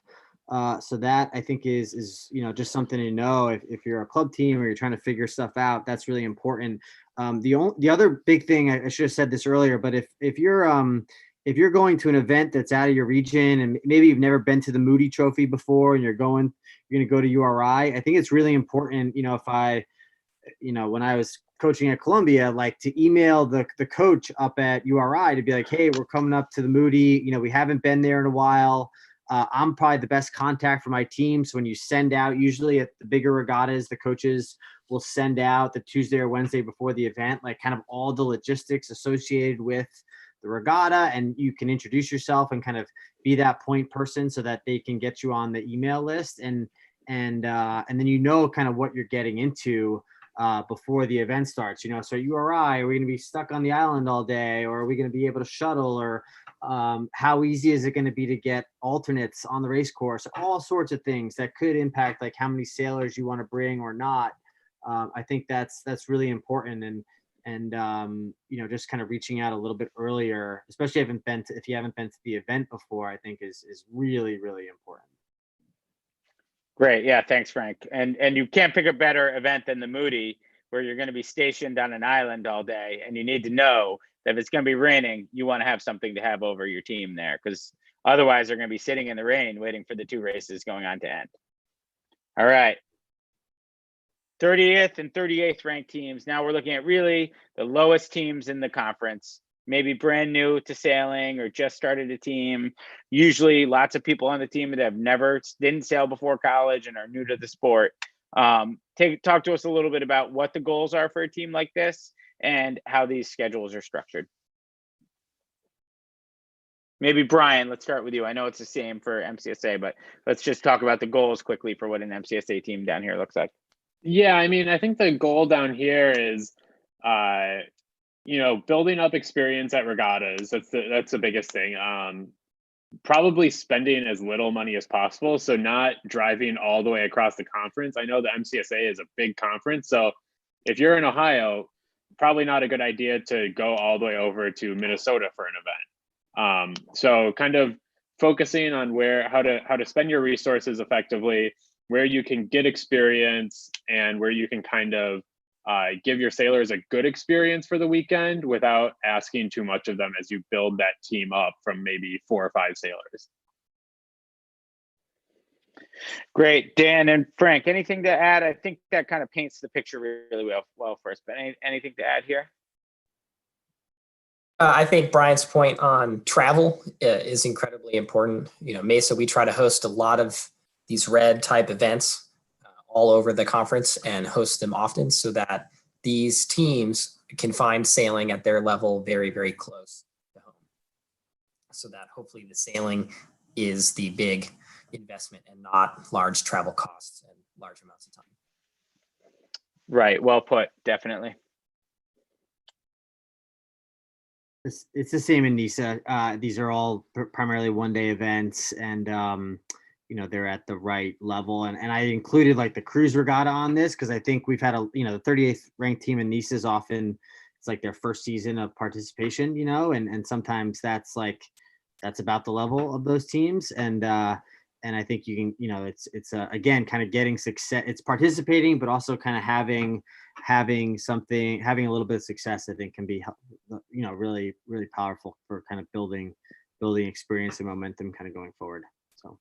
So that I think is just something to know if you're a club team or you're trying to figure stuff out. That's really important. The other big thing, I should have said this earlier, but if you're going to an event that's out of your region and maybe you've never been to the Moody Trophy before and you're going to go to URI, I think it's really important, when I was coaching at Columbia, like to email the coach up at URI to be like, hey, we're coming up to the Moody, we haven't been there in a while. I'm probably the best contact for my team. So when you send out, usually at the bigger regattas, the coaches will send out the Tuesday or Wednesday before the event, like kind of all the logistics associated with the regatta, and you can introduce yourself and kind of be that point person so that they can get you on the email list, and then kind of what you're getting into before the event starts. So URI, are we going to be stuck on the island all day, or are we going to be able to shuttle, or how easy is it going to be to get alternates on the race course? All sorts of things that could impact like how many sailors you want to bring or not. I think that's really important, and just kind of reaching out a little bit earlier, especially if you haven't been to the event before, I think is really, really important. Great. Yeah. Thanks, Frank. And you can't pick a better event than the Moody, where you're going to be stationed on an island all day. And you need to know that if it's going to be raining, you want to have something to have over your team there, because otherwise they're going to be sitting in the rain waiting for the 2 races going on to end. All right. 30th and 38th ranked teams. Now we're looking at really the lowest teams in the conference, maybe brand new to sailing or just started a team. Usually lots of people on the team that didn't sail before college and are new to the sport. Talk to us a little bit about what the goals are for a team like this and how these schedules are structured. Maybe Brian, let's start with you. I know it's the same for MCSA, but let's just talk about the goals quickly for what an MCSA team down here looks like. Yeah, I think the goal down here is, building up experience at regattas. That's the biggest thing. Probably spending as little money as possible. So not driving all the way across the conference. I know the MCSA is a big conference. So if you're in Ohio, probably not a good idea to go all the way over to Minnesota for an event. So kind of focusing on how to spend your resources effectively, where you can get experience and where you can kind of give your sailors a good experience for the weekend without asking too much of them as you build that team up from maybe 4 or 5 sailors. Great. Dan and Frank, anything to add? I think that kind of paints the picture really well for us, but anything to add here? I think Brian's point on travel is incredibly important. Mesa, we try to host a lot of these red type events all over the conference and host them often so that these teams can find sailing at their level very, very close to home. So that hopefully the sailing is the big investment and not large travel costs and large amounts of time. Right. Well put. Definitely. It's the same in NEISA. These are all primarily one-day events, and they're at the right level. And I included like the cruise regatta on this because I think we've had the 38th ranked team in NEISA is often it's like their first season of participation, and sometimes that's about the level of those teams. And I think you can, it's again kind of getting success. It's participating, but also kind of having a little bit of success. I think can be, really, really powerful for kind of building experience and momentum kind of going forward. So.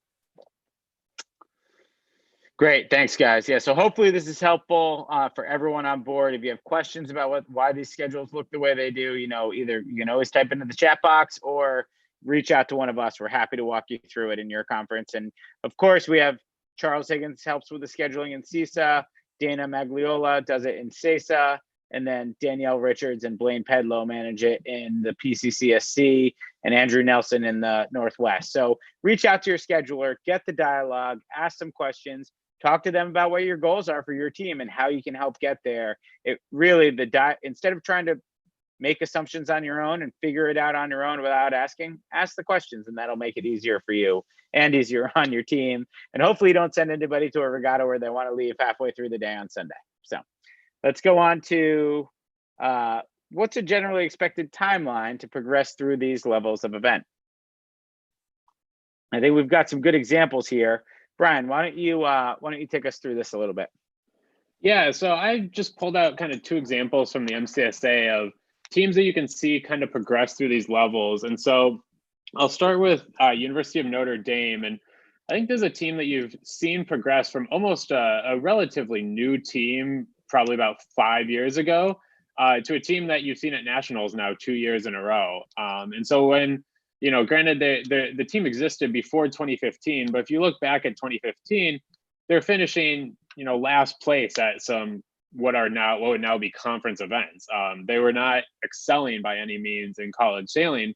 Great. Thanks, guys. Yeah. So hopefully this is helpful for everyone on board. If you have questions about why these schedules look the way they do, either you can always type into the chat box or reach out to one of us. We're happy to walk you through it in your conference. And of course, we have Charles Higgins helps with the scheduling in CISA. Dana Magliola does it in CESA. And then Danielle Richards and Blaine Pedlow manage it in the PCCSC, and Andrew Nelson in the Northwest. So reach out to your scheduler, get the dialogue, ask some questions, talk to them about what your goals are for your team and how you can help get there. It really, instead of trying to make assumptions on your own and figure it out on your own without asking, ask the questions, and that'll make it easier for you and easier on your team. And hopefully you don't send anybody to a regatta where they want to leave halfway through the day on Sunday. So let's go on to what's a generally expected timeline to progress through these levels of event. I think we've got some good examples here. Brian, why don't you take us through this a little bit? Yeah, so I just pulled out kind of two examples from the MCSA of teams that you can see kind of progress through these levels. And so I'll start with University of Notre Dame. And I think there's a team that you've seen progress from almost a relatively new team, probably about 5 years ago, to a team that you've seen at nationals now 2 years in a row. And so when, granted the team existed before 2015, but if you look back at 2015, they're finishing, last place at some what would now be conference events. They were not excelling by any means in college sailing,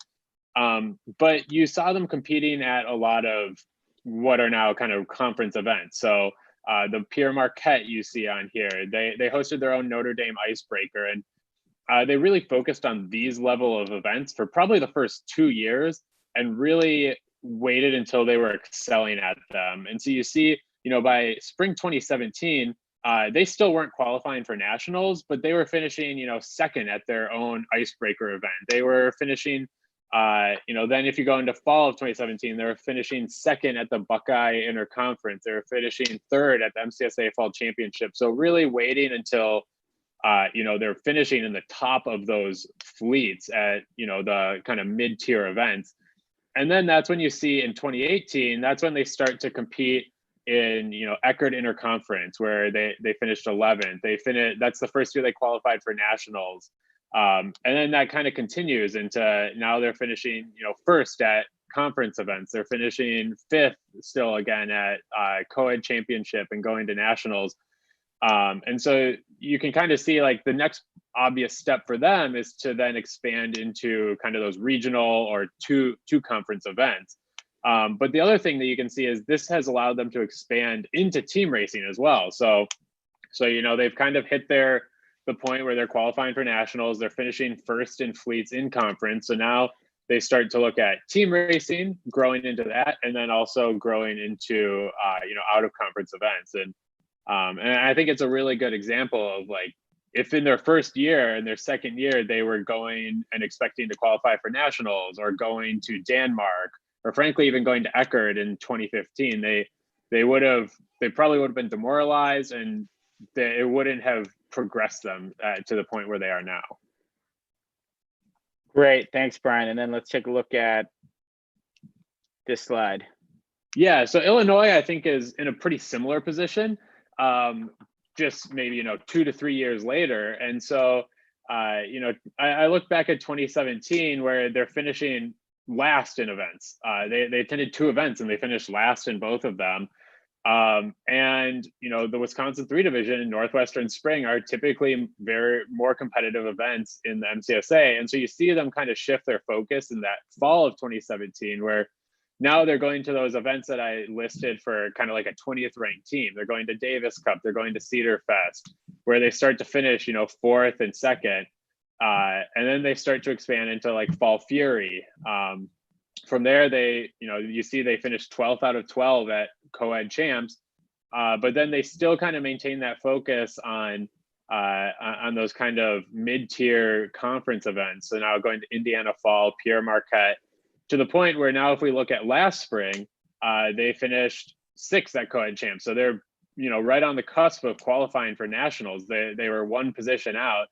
but you saw them competing at a lot of what are now kind of conference events. So the Pierre Marquette you see on here, they hosted their own Notre Dame icebreaker, and they really focused on these level of events for probably the first 2 years and really waited until they were excelling at them. And so you see, by spring 2017, they still weren't qualifying for nationals, but they were finishing, second at their own icebreaker event. They were finishing, then if you go into fall of 2017, they were finishing second at the Buckeye Interconference. They were finishing third at the MCSA Fall Championship. So really waiting until, they're finishing in the top of those fleets at, the kind of mid-tier events. And then that's when you see in 2018, that's when they start to compete in Eckerd Interconference, where they finished 11th. That's the first year they qualified for nationals, and then that kind of continues into now they're finishing first at conference events. They're finishing fifth still again at co-ed championship and going to nationals. And so you can kind of see like the next obvious step for them is to then expand into kind of those regional or two conference events. But the other thing that you can see is this has allowed them to expand into team racing as well. So they've kind of hit the point where they're qualifying for nationals. They're finishing first in fleets in conference. So now they start to look at team racing, growing into that, and then also growing into out of conference events. And I think it's a really good example of like if in their first year and their second year they were going and expecting to qualify for nationals or going to Denmark, or frankly, even going to Eckerd in 2015, they probably would have been demoralized, and it wouldn't have progressed them to the point where they are now. Great, thanks, Brian. And then let's take a look at this slide. Yeah, so Illinois, I think, is in a pretty similar position, just maybe 2 to 3 years later. And so, I look back at 2017 where they're finishing last in events. They attended 2 events and they finished last in both of them. And the Wisconsin 3 division and Northwestern Spring are typically very more competitive events in the MCSA. And so you see them kind of shift their focus in that fall of 2017, where now they're going to those events that I listed for kind of like a 20th ranked team. They're going to Davis Cup, they're going to Cedar Fest, where they start to finish, 4th and 2nd. And then they start to expand into like Fall Fury. From there, you see they finished 12th out of 12 at co-ed champs, but then they still kind of maintain that focus on those kind of mid-tier conference events. So now going to Indiana Fall, Pierre Marquette, to the point where now if we look at last spring, they finished 6th at co-ed champs. So they're right on the cusp of qualifying for nationals. They were one position out.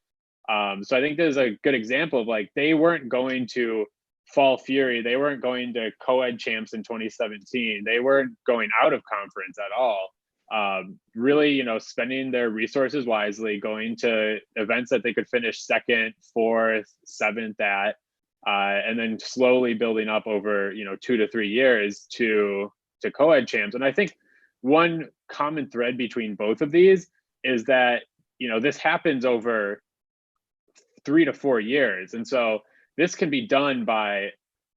So I think there's a good example of like they weren't going to Fall Fury, they weren't going to co-ed champs in 2017, they weren't going out of conference at all. Really, spending their resources wisely, going to events that they could finish 2nd, 4th, 7th at, and then slowly building up over 2 to 3 years to co-ed champs. And I think one common thread between both of these is that this happens over 3 to 4 years, and so this can be done by,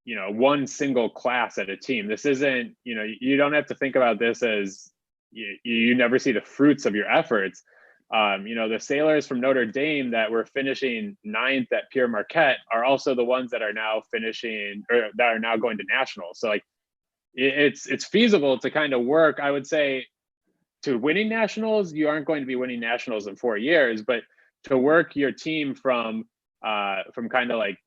one single class at a team. This isn't, you don't have to think about this as you never see the fruits of your efforts. The sailors from Notre Dame that were finishing 9th at Pierre Marquette are also the ones that are now finishing or that are now going to nationals. So like it's feasible to kind of work, I would say, to winning nationals. You aren't going to be winning nationals in 4 years, but to work your team from kind of like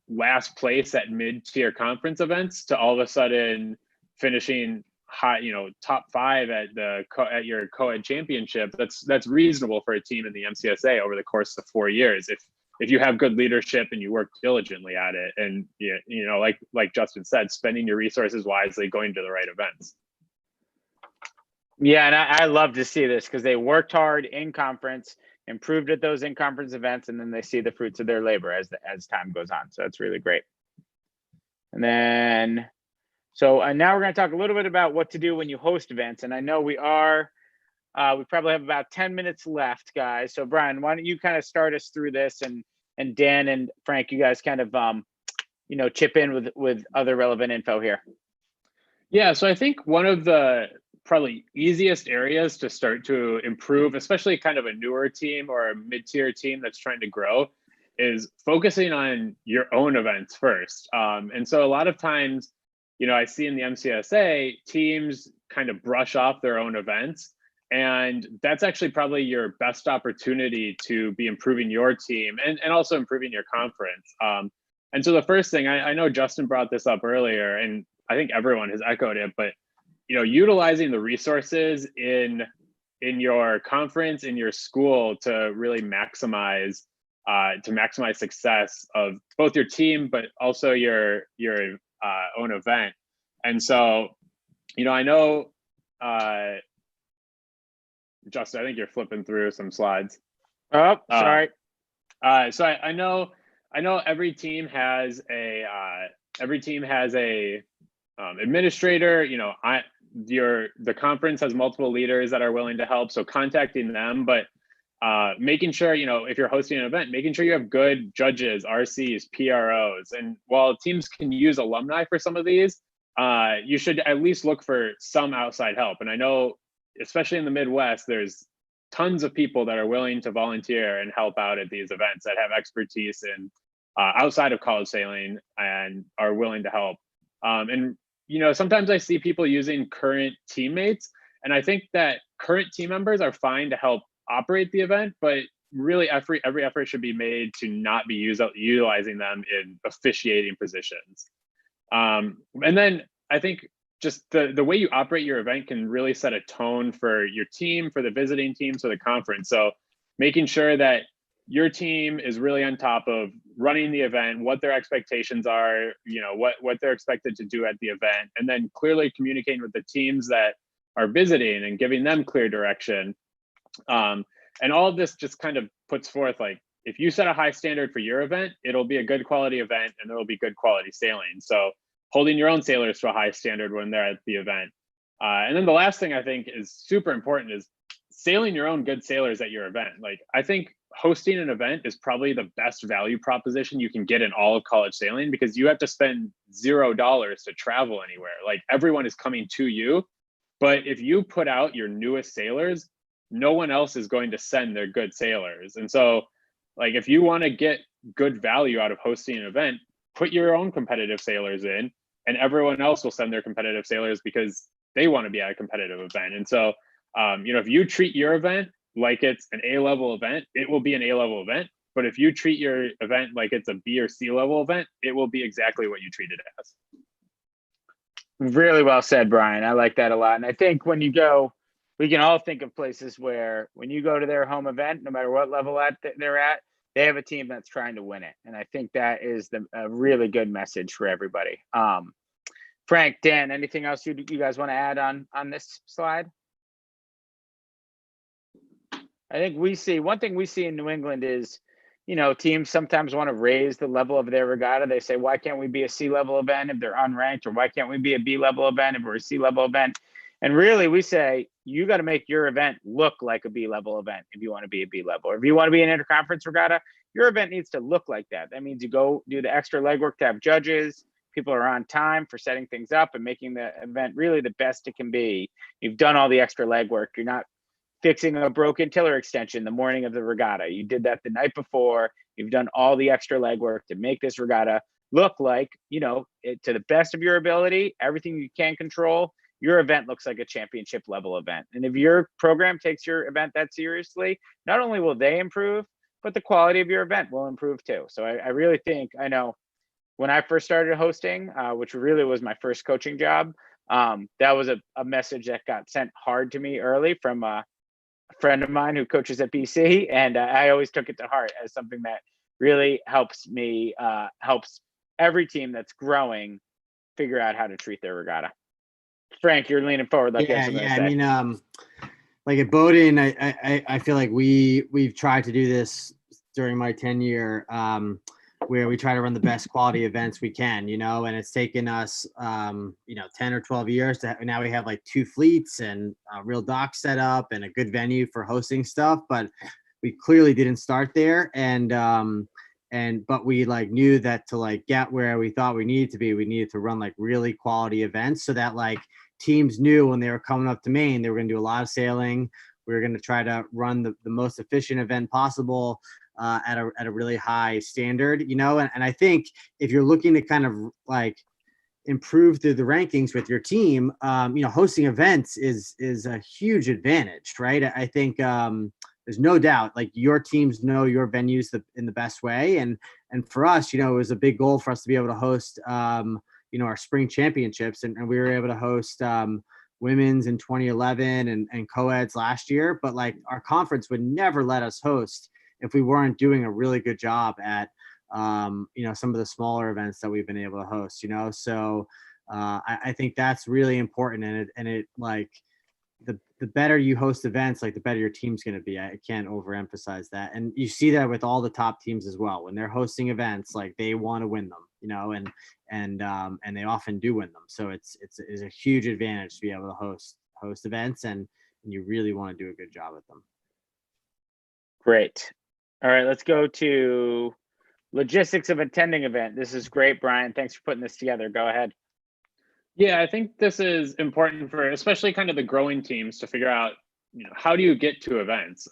last place at mid-tier conference events to all of a sudden finishing high, top 5 at your co-ed championship, that's reasonable for a team in the MCSA over the course of 4 years if you have good leadership and you work diligently at it, and like Justin said, spending your resources wisely, going to the right events. Yeah, and I love to see this because they worked hard in conference, improved at those in-conference events, and then they see the fruits of their labor as time goes on. So that's really great. And then, now we're going to talk a little bit about what to do when you host events. And I know we probably have about 10 minutes left, guys. So Brian, why don't you kind of start us through this, and Dan and Frank, you guys kind of, chip in with other relevant info here. Yeah, so I think one of the probably easiest areas to start to improve, especially kind of a newer team or a mid-tier team that's trying to grow, is focusing on your own events first. And so a lot of times, I see in the MCSA, teams kind of brush off their own events, and that's actually probably your best opportunity to be improving your team and also improving your conference. And so the first thing, I know Justin brought this up earlier, and I think everyone has echoed it, but utilizing the resources in your conference, in your school, to really maximize success of both your team, but also your own event. And so, I know, Justin, I think you're flipping through some slides. Oh, sorry. So I know every team has a administrator. The conference has multiple leaders that are willing to help, so contacting them, but making sure, if you're hosting an event, making sure you have good judges, RCs, PROs. And while teams can use alumni for some of these, you should at least look for some outside help. And I know, especially in the Midwest, there's tons of people that are willing to volunteer and help out at these events that have expertise in outside of college sailing and are willing to help. And sometimes I see people using current teammates, and I think that current team members are fine to help operate the event, but really every effort should be made to not be utilizing them in officiating positions. And then I think just the way you operate your event can really set a tone for your team, for the visiting teams, for the conference. So making sure that your team is really on top of running the event, what their expectations are, what they're expected to do at the event, and then clearly communicating with the teams that are visiting and giving them clear direction. And all of this just kind of puts forth, like, if you set a high standard for your event, it'll be a good quality event and there will be good quality sailing. So holding your own sailors to a high standard when they're at the event, And then the last thing I think is super important is sailing your own good sailors at your event. Like, I think hosting an event is probably the best value proposition you can get in all of college sailing, because you have to spend $0 to travel anywhere. Like, everyone is coming to you. But if you put out your newest sailors, no one else is going to send their good sailors. And so, like, if you want to get good value out of hosting an event, put your own competitive sailors in, and everyone else will send their competitive sailors because they want to be at a competitive event. And so, if you treat your event like it's an A-level event, it will be an A-level event. But if you treat your event like it's a B or C-level event, it will be exactly what you treat it as. Really well said, Brian. I like that a lot. And I think when you go, we can all think of places where when you go to their home event, no matter what level they're at, they have a team that's trying to win it. And I think that is a really good message for everybody. Frank, Dan, anything else you guys want to add on this slide? I think one thing we see in New England is, teams sometimes want to raise the level of their regatta. They say, why can't we be a C-level event if they're unranked? Or why can't we be a B-level event if we're a C-level event? And really, we say, you got to make your event look like a B-level event if you want to be a B-level. Or if you want to be an interconference regatta, your event needs to look like that. That means you go do the extra legwork to have judges. People are on time for setting things up and making the event really the best it can be. You've done all the extra legwork. You're not fixing a broken tiller extension the morning of the regatta. You did that the night before. You've done all the extra legwork to make this regatta look like, to the best of your ability, everything you can control, your event looks like a championship level event. And if your program takes your event that seriously, not only will they improve, but the quality of your event will improve too. So I really think, I know when I first started hosting, which really was my first coaching job, that was a message that got sent hard to me early from a friend of mine who coaches at BC, and I always took it to heart as something that really helps me, helps every team that's growing figure out how to treat their regatta. Frank, you're leaning forward. Like yeah. I mean, like at Bowdoin, I feel like we've tried to do this during my tenure, where we try to run the best quality events we can, and it's taken us, 10 or 12 years now we have like 2 fleets and a real dock set up and a good venue for hosting stuff, but we clearly didn't start there. But we like knew that to like get where we thought we needed to be, we needed to run like really quality events so that like teams knew when they were coming up to Maine, they were going to do a lot of sailing. We were going to try to run the most efficient event possible, at a really high standard, and I think if you're looking to kind of like improve through the rankings with your team, hosting events is a huge advantage, right? I think there's no doubt like your teams know your venues in the best way, and for us, it was a big goal for us to be able to host our spring championships, and we were able to host women's in 2011 and co-eds last year, but like our conference would never let us host if we weren't doing a really good job at, some of the smaller events that we've been able to host, So I think that's really important. And it like the better you host events, like the better your team's going to be. I can't overemphasize that. And you see that with all the top teams as well. When they're hosting events, like they want to win them, and they often do win them. So it's a huge advantage to be able to host events, and you really want to do a good job with them. Great. All right, let's go to logistics of attending event. This is great, Brian. Thanks for putting this together. Go ahead. Yeah, I think this is important for especially kind of the growing teams to figure out, how do you get to events?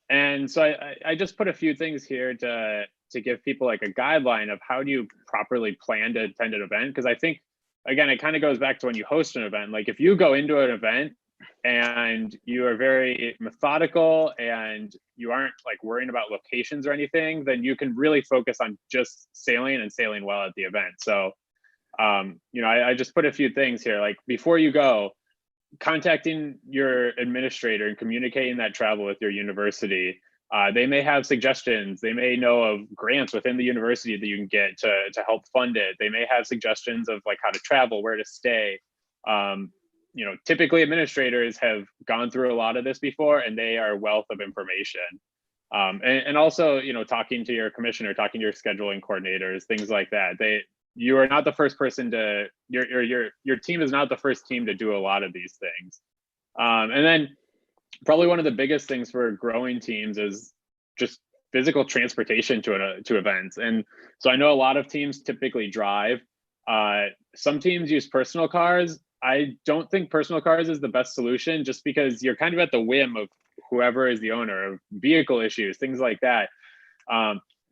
And so I just put a few things here to give people like a guideline of how do you properly plan to attend an event? Because I think, again, it kind of goes back to when you host an event. Like if you go into an event and you are very methodical and you aren't like worrying about locations or anything, then you can really focus on just sailing and sailing well at the event. So, I just put a few things here, like before you go, contacting your administrator and communicating that travel with your university. They may have suggestions. They may know of grants within the university that you can get to help fund it. They may have suggestions of like how to travel, where to stay. Typically administrators have gone through a lot of this before, and they are a wealth of information. And also, talking to your commissioner, talking to your scheduling coordinators, things like that. you are not the first person to your team is not the first team to do a lot of these things. And then probably one of the biggest things for growing teams is just physical transportation to events. And so I know a lot of teams typically drive. Some teams use personal cars. I don't think personal cars is the best solution, just because you're kind of at the whim of whoever is the owner, of vehicle issues, things like that.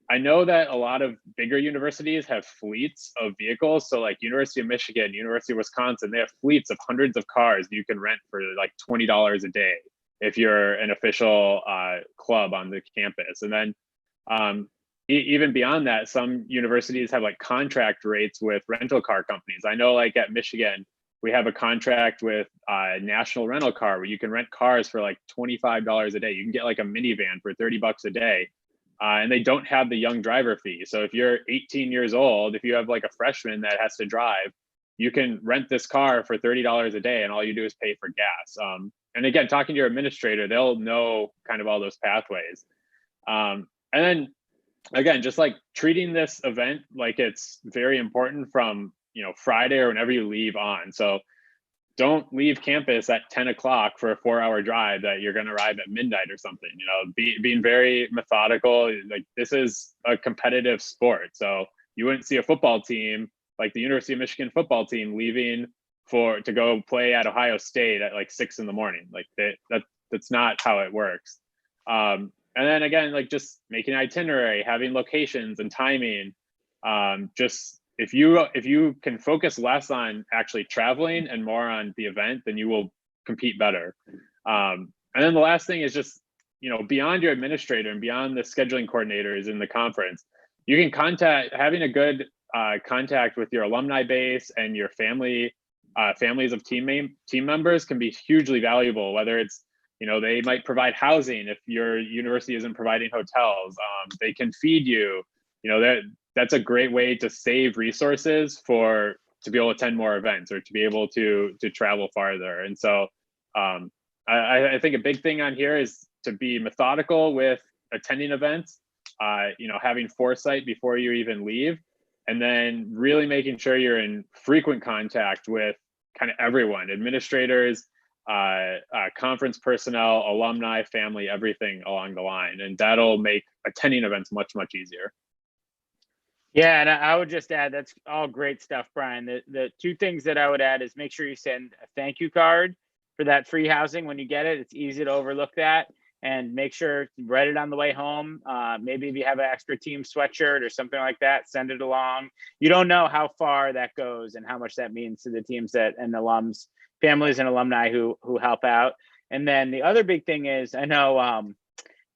I know that a lot of bigger universities have fleets of vehicles. So like University of Michigan, University of Wisconsin, they have fleets of hundreds of cars you can rent for like $20 a day if you're an official club on the campus. And then even beyond that, some universities have like contract rates with rental car companies. I know like at Michigan, we have a contract with National Rental Car where you can rent cars for like $25 a day. You can get like a minivan for $30 a day. And they don't have the young driver fee. So if you're 18 years old, if you have like a freshman that has to drive, you can rent this car for $30 a day and all you do is pay for gas. And again, talking to your administrator, they'll know kind of all those pathways. And then again, just like treating this event like it's very important from, Friday or whenever you leave on. So don't leave campus at 10 o'clock for a 4-hour drive that you're going to arrive at midnight or something. Being very methodical. Like, this is a competitive sport. So you wouldn't see a football team like the University of Michigan football team leaving to go play at Ohio State at like 6 a.m. Like that's not how it works. And then again, like just making an itinerary, having locations and timing. Just if you can focus less on actually traveling and more on the event, then you will compete better. And then the last thing is just, beyond your administrator and beyond the scheduling coordinators in the conference, you can having a good contact with your alumni base and your families of team members can be hugely valuable, whether it's, they might provide housing if your university isn't providing hotels. They can feed you. That's a great way to save resources to be able to attend more events or to be able to travel farther. And so I think a big thing on here is to be methodical with attending events, having foresight before you even leave, and then really making sure you're in frequent contact with kind of everyone, administrators, conference personnel, alumni, family, everything along the line. And that'll make attending events much, much easier. Yeah, and I would just add, that's all great stuff, Brian. The two things that I would add is make sure you send a thank you card for that free housing when you get it. It's easy to overlook that. And make sure to write it on the way home. Maybe if you have an extra team sweatshirt or something like that, send it along. You don't know how far that goes and how much that means to the teams and alums, families and alumni who help out. And then the other big thing is, I know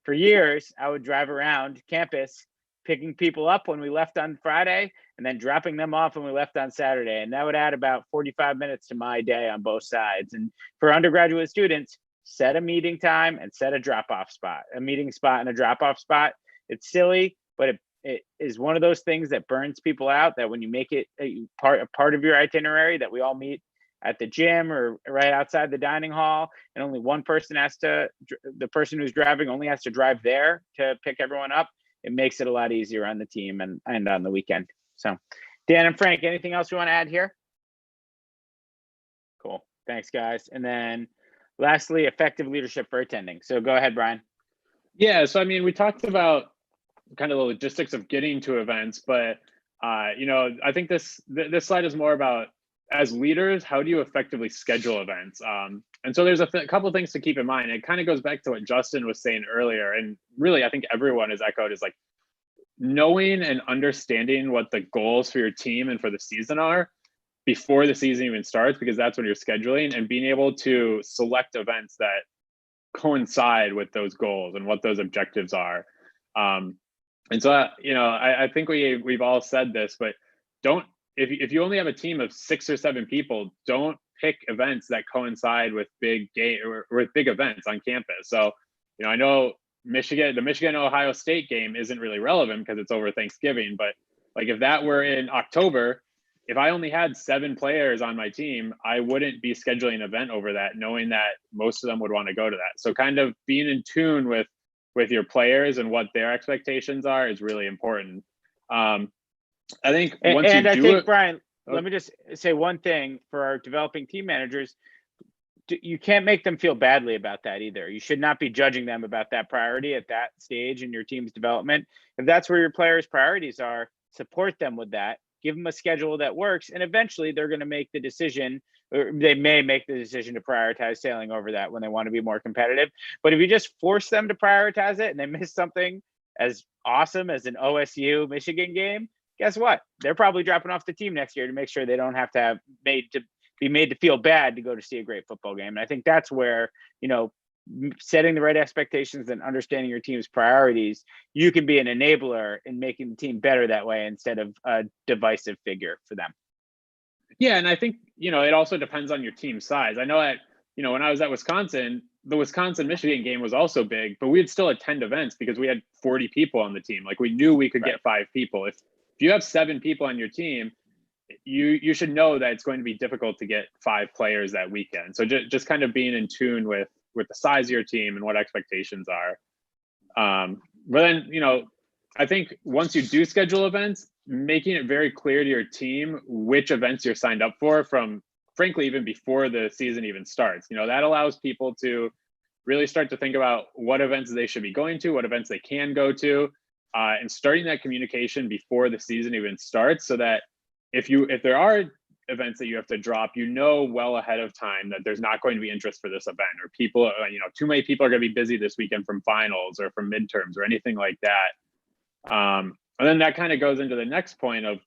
for years, I would drive around campus picking people up when we left on Friday and then dropping them off when we left on Saturday. And that would add about 45 minutes to my day on both sides. And for undergraduate students, set a meeting time and set a drop-off spot, a meeting spot and a drop-off spot. It's silly, but it is one of those things that burns people out, that when you make it a part of your itinerary, that we all meet at the gym or right outside the dining hall, and only one person the person who's driving only has to drive there to pick everyone up. It makes it a lot easier on the team and on the weekend. So Dan and Frank, anything else you want to add here? Cool. Thanks, guys. And then lastly, effective leadership for attending. So go ahead, Brian. Yeah. So, we talked about kind of the logistics of getting to events, but, I think this slide is more about, as leaders, how do you effectively schedule events? And so there's a couple of things to keep in mind. It kind of goes back to what Justin was saying earlier. And really, I think everyone has echoed, is like knowing and understanding what the goals for your team and for the season are before the season even starts, because that's when you're scheduling, and being able to select events that coincide with those goals and what those objectives are. And so, I think we've all said this, but if you only have a team of 6 or 7 people, don't pick events that coincide with big events on campus. So, I know the Michigan Ohio State game isn't really relevant because it's over Thanksgiving, but like if that were in October, if I only had 7 players on my team, I wouldn't be scheduling an event over that, knowing that most of them would want to go to that. So kind of being in tune with your players and what their expectations are is really important. I think And, once and you I do think, it, Brian, Oh. let me just say one thing for our developing team managers. You can't make them feel badly about that either. You should not be judging them about that priority at that stage in your team's development. If that's where your players' priorities are, support them with that. Give them a schedule that works, and eventually they're going to make the decision, or they may make the decision to prioritize sailing over that when they want to be more competitive. But if you just force them to prioritize it and they miss something as awesome as an OSU Michigan game, guess what? They're probably dropping off the team next year to make sure they don't have to be made to feel bad to go to see a great football game. And I think that's where, setting the right expectations and understanding your team's priorities, you can be an enabler in making the team better that way instead of a divisive figure for them. Yeah, and I think, it also depends on your team size. I know that, when I was at Wisconsin, the Wisconsin-Michigan game was also big, but we'd still attend events because we had 40 people on the team. Like, we knew we could get 5 people. If you have 7 people on your team, you should know that it's going to be difficult to get 5 players that weekend. So just kind of being in tune with the size of your team and what expectations are. But then, I think once you do schedule events, making it very clear to your team which events you're signed up for from, frankly, even before the season even starts. That allows people to really start to think about what events they should be going to, what events they can go to, and starting that communication before the season even starts, so that if there are events that you have to drop, well ahead of time that there's not going to be interest for this event, or people, too many people are going to be busy this weekend from finals or from midterms or anything like that. And then that kind of goes into the next point of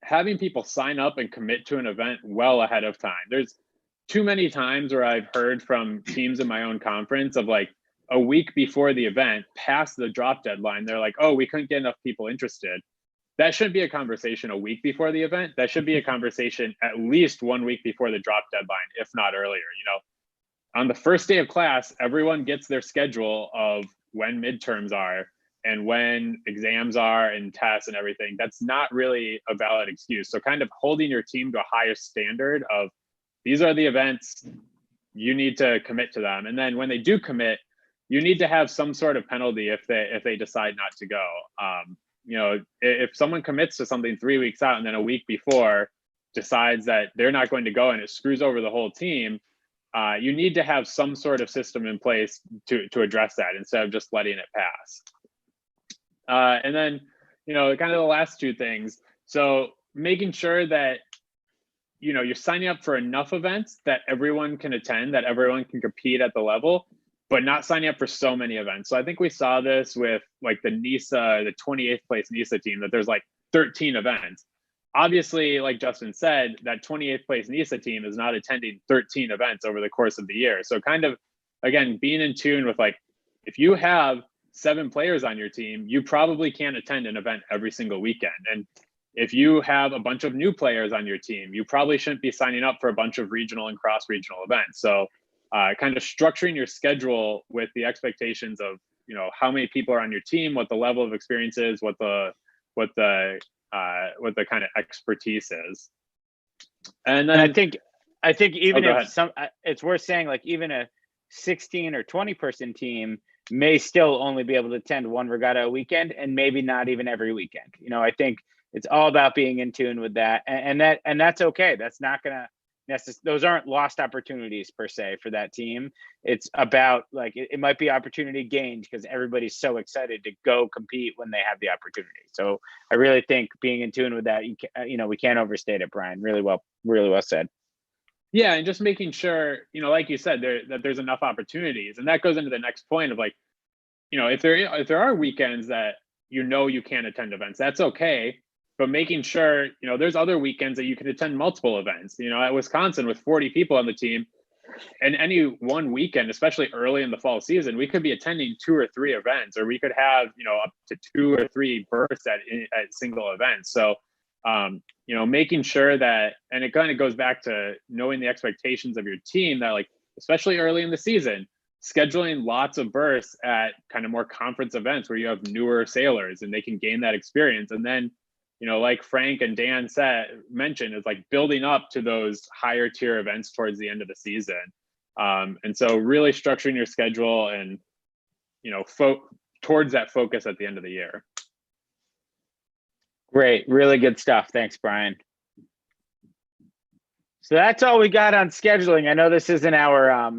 having people sign up and commit to an event well ahead of time. There's too many times where I've heard from teams in my own conference of like a week before the event, past the drop deadline, they're like, oh, we couldn't get enough people interested. That shouldn't be a conversation a week before the event. That should be a conversation at least 1 week before the drop deadline, if not earlier. On the first day of class, everyone gets their schedule of when midterms are and when exams are and tests and everything. That's not really a valid excuse. So kind of holding your team to a higher standard of, these are the events, you need to commit to them. And then when they do commit, you need to have some sort of penalty if they decide not to go. If someone commits to something 3 weeks out and then a week before decides that they're not going to go and it screws over the whole team, you need to have some sort of system in place to address that instead of just letting it pass. And then, kind of the last 2 things. So making sure that, you're signing up for enough events that everyone can attend, that everyone can compete at the level, but not signing up for so many events. So I think we saw this with like the NEISA, the 28th place NEISA team, that there's like 13 events. Obviously, like Justin said, that 28th place NEISA team is not attending 13 events over the course of the year. So kind of, again, being in tune with like, if you have 7 players on your team, you probably can't attend an event every single weekend. And if you have a bunch of new players on your team, you probably shouldn't be signing up for a bunch of regional and cross-regional events. So kind of structuring your schedule with the expectations of, how many people are on your team, what the level of experience is, what the kind of expertise is. And then I think even if it's worth saying, like, even a 16 or 20 person team may still only be able to attend one regatta a weekend, and maybe not even every weekend. I think it's all about being in tune with that, and that's okay. That's not gonna those aren't lost opportunities per se for that team. It's about like it might be opportunity gained because everybody's so excited to go compete when they have the opportunity. So I really think being in tune with that, we can't overstate it, Brian. Really well said. Yeah, and just making sure, like you said, that there's enough opportunities, and that goes into the next point of like, if there are weekends that you can't attend events, that's okay. But making sure, there's other weekends that you can attend multiple events. At Wisconsin with 40 people on the team, and any one weekend, especially early in the fall season, we could be attending 2 or 3 events, or we could have, up to 2 or 3 berths at single events. So, making sure that, and it kind of goes back to knowing the expectations of your team, that like, especially early in the season, scheduling lots of berths at kind of more conference events where you have newer sailors and they can gain that experience. And then, like Frank and Dan mentioned, is like building up to those higher tier events towards the end of the season. And so really structuring your schedule and, towards that focus at the end of the year. Great. Really good stuff. Thanks, Brian. So that's all we got on scheduling. I know this isn't our,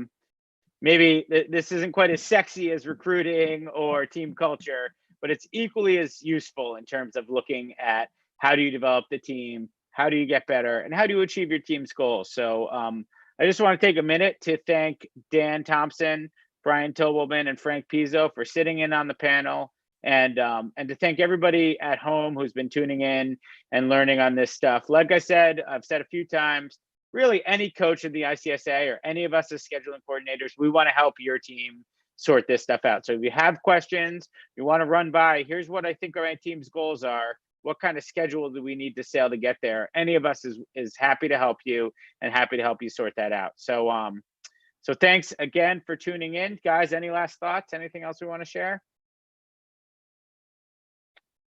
maybe this isn't quite as sexy as recruiting or team culture, but it's equally as useful in terms of looking at how do you develop the team, how do you get better, and how do you achieve your team's goals. So I just want to take a minute to thank Dan Thompson, Brian Toblemann, and Frank Pizzo for sitting in on the panel, and to thank everybody at home who's been tuning in and learning on this stuff. Like I said, I've said a few times, really any coach in the ICSA or any of us as scheduling coordinators, we want to help your team sort this stuff out. So if you have questions, you want to run by, here's what I think our team's goals are. What kind of schedule do we need to sail to get there? Any of us is happy to help you and happy to help you sort that out. So so thanks again for tuning in. Guys, any last thoughts? Anything else we want to share?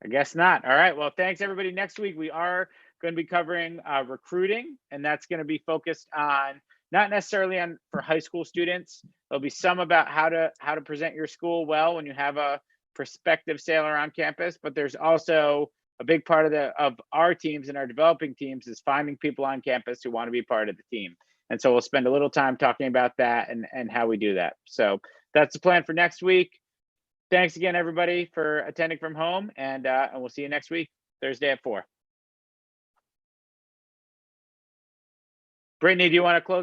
I guess not. All right. Well, thanks everybody. Next week we are going to be covering recruiting, and that's going to be focused on not necessarily on for high school students. There'll be some about how to present your school well when you have a prospective sailor on campus, but there's also a big part of our teams and our developing teams is finding people on campus who want to be part of the team. And so we'll spend a little time talking about that and how we do that. So that's the plan for next week. Thanks again, everybody, for attending from home, and we'll see you next week, Thursday at 4. Brittany, do you want to close?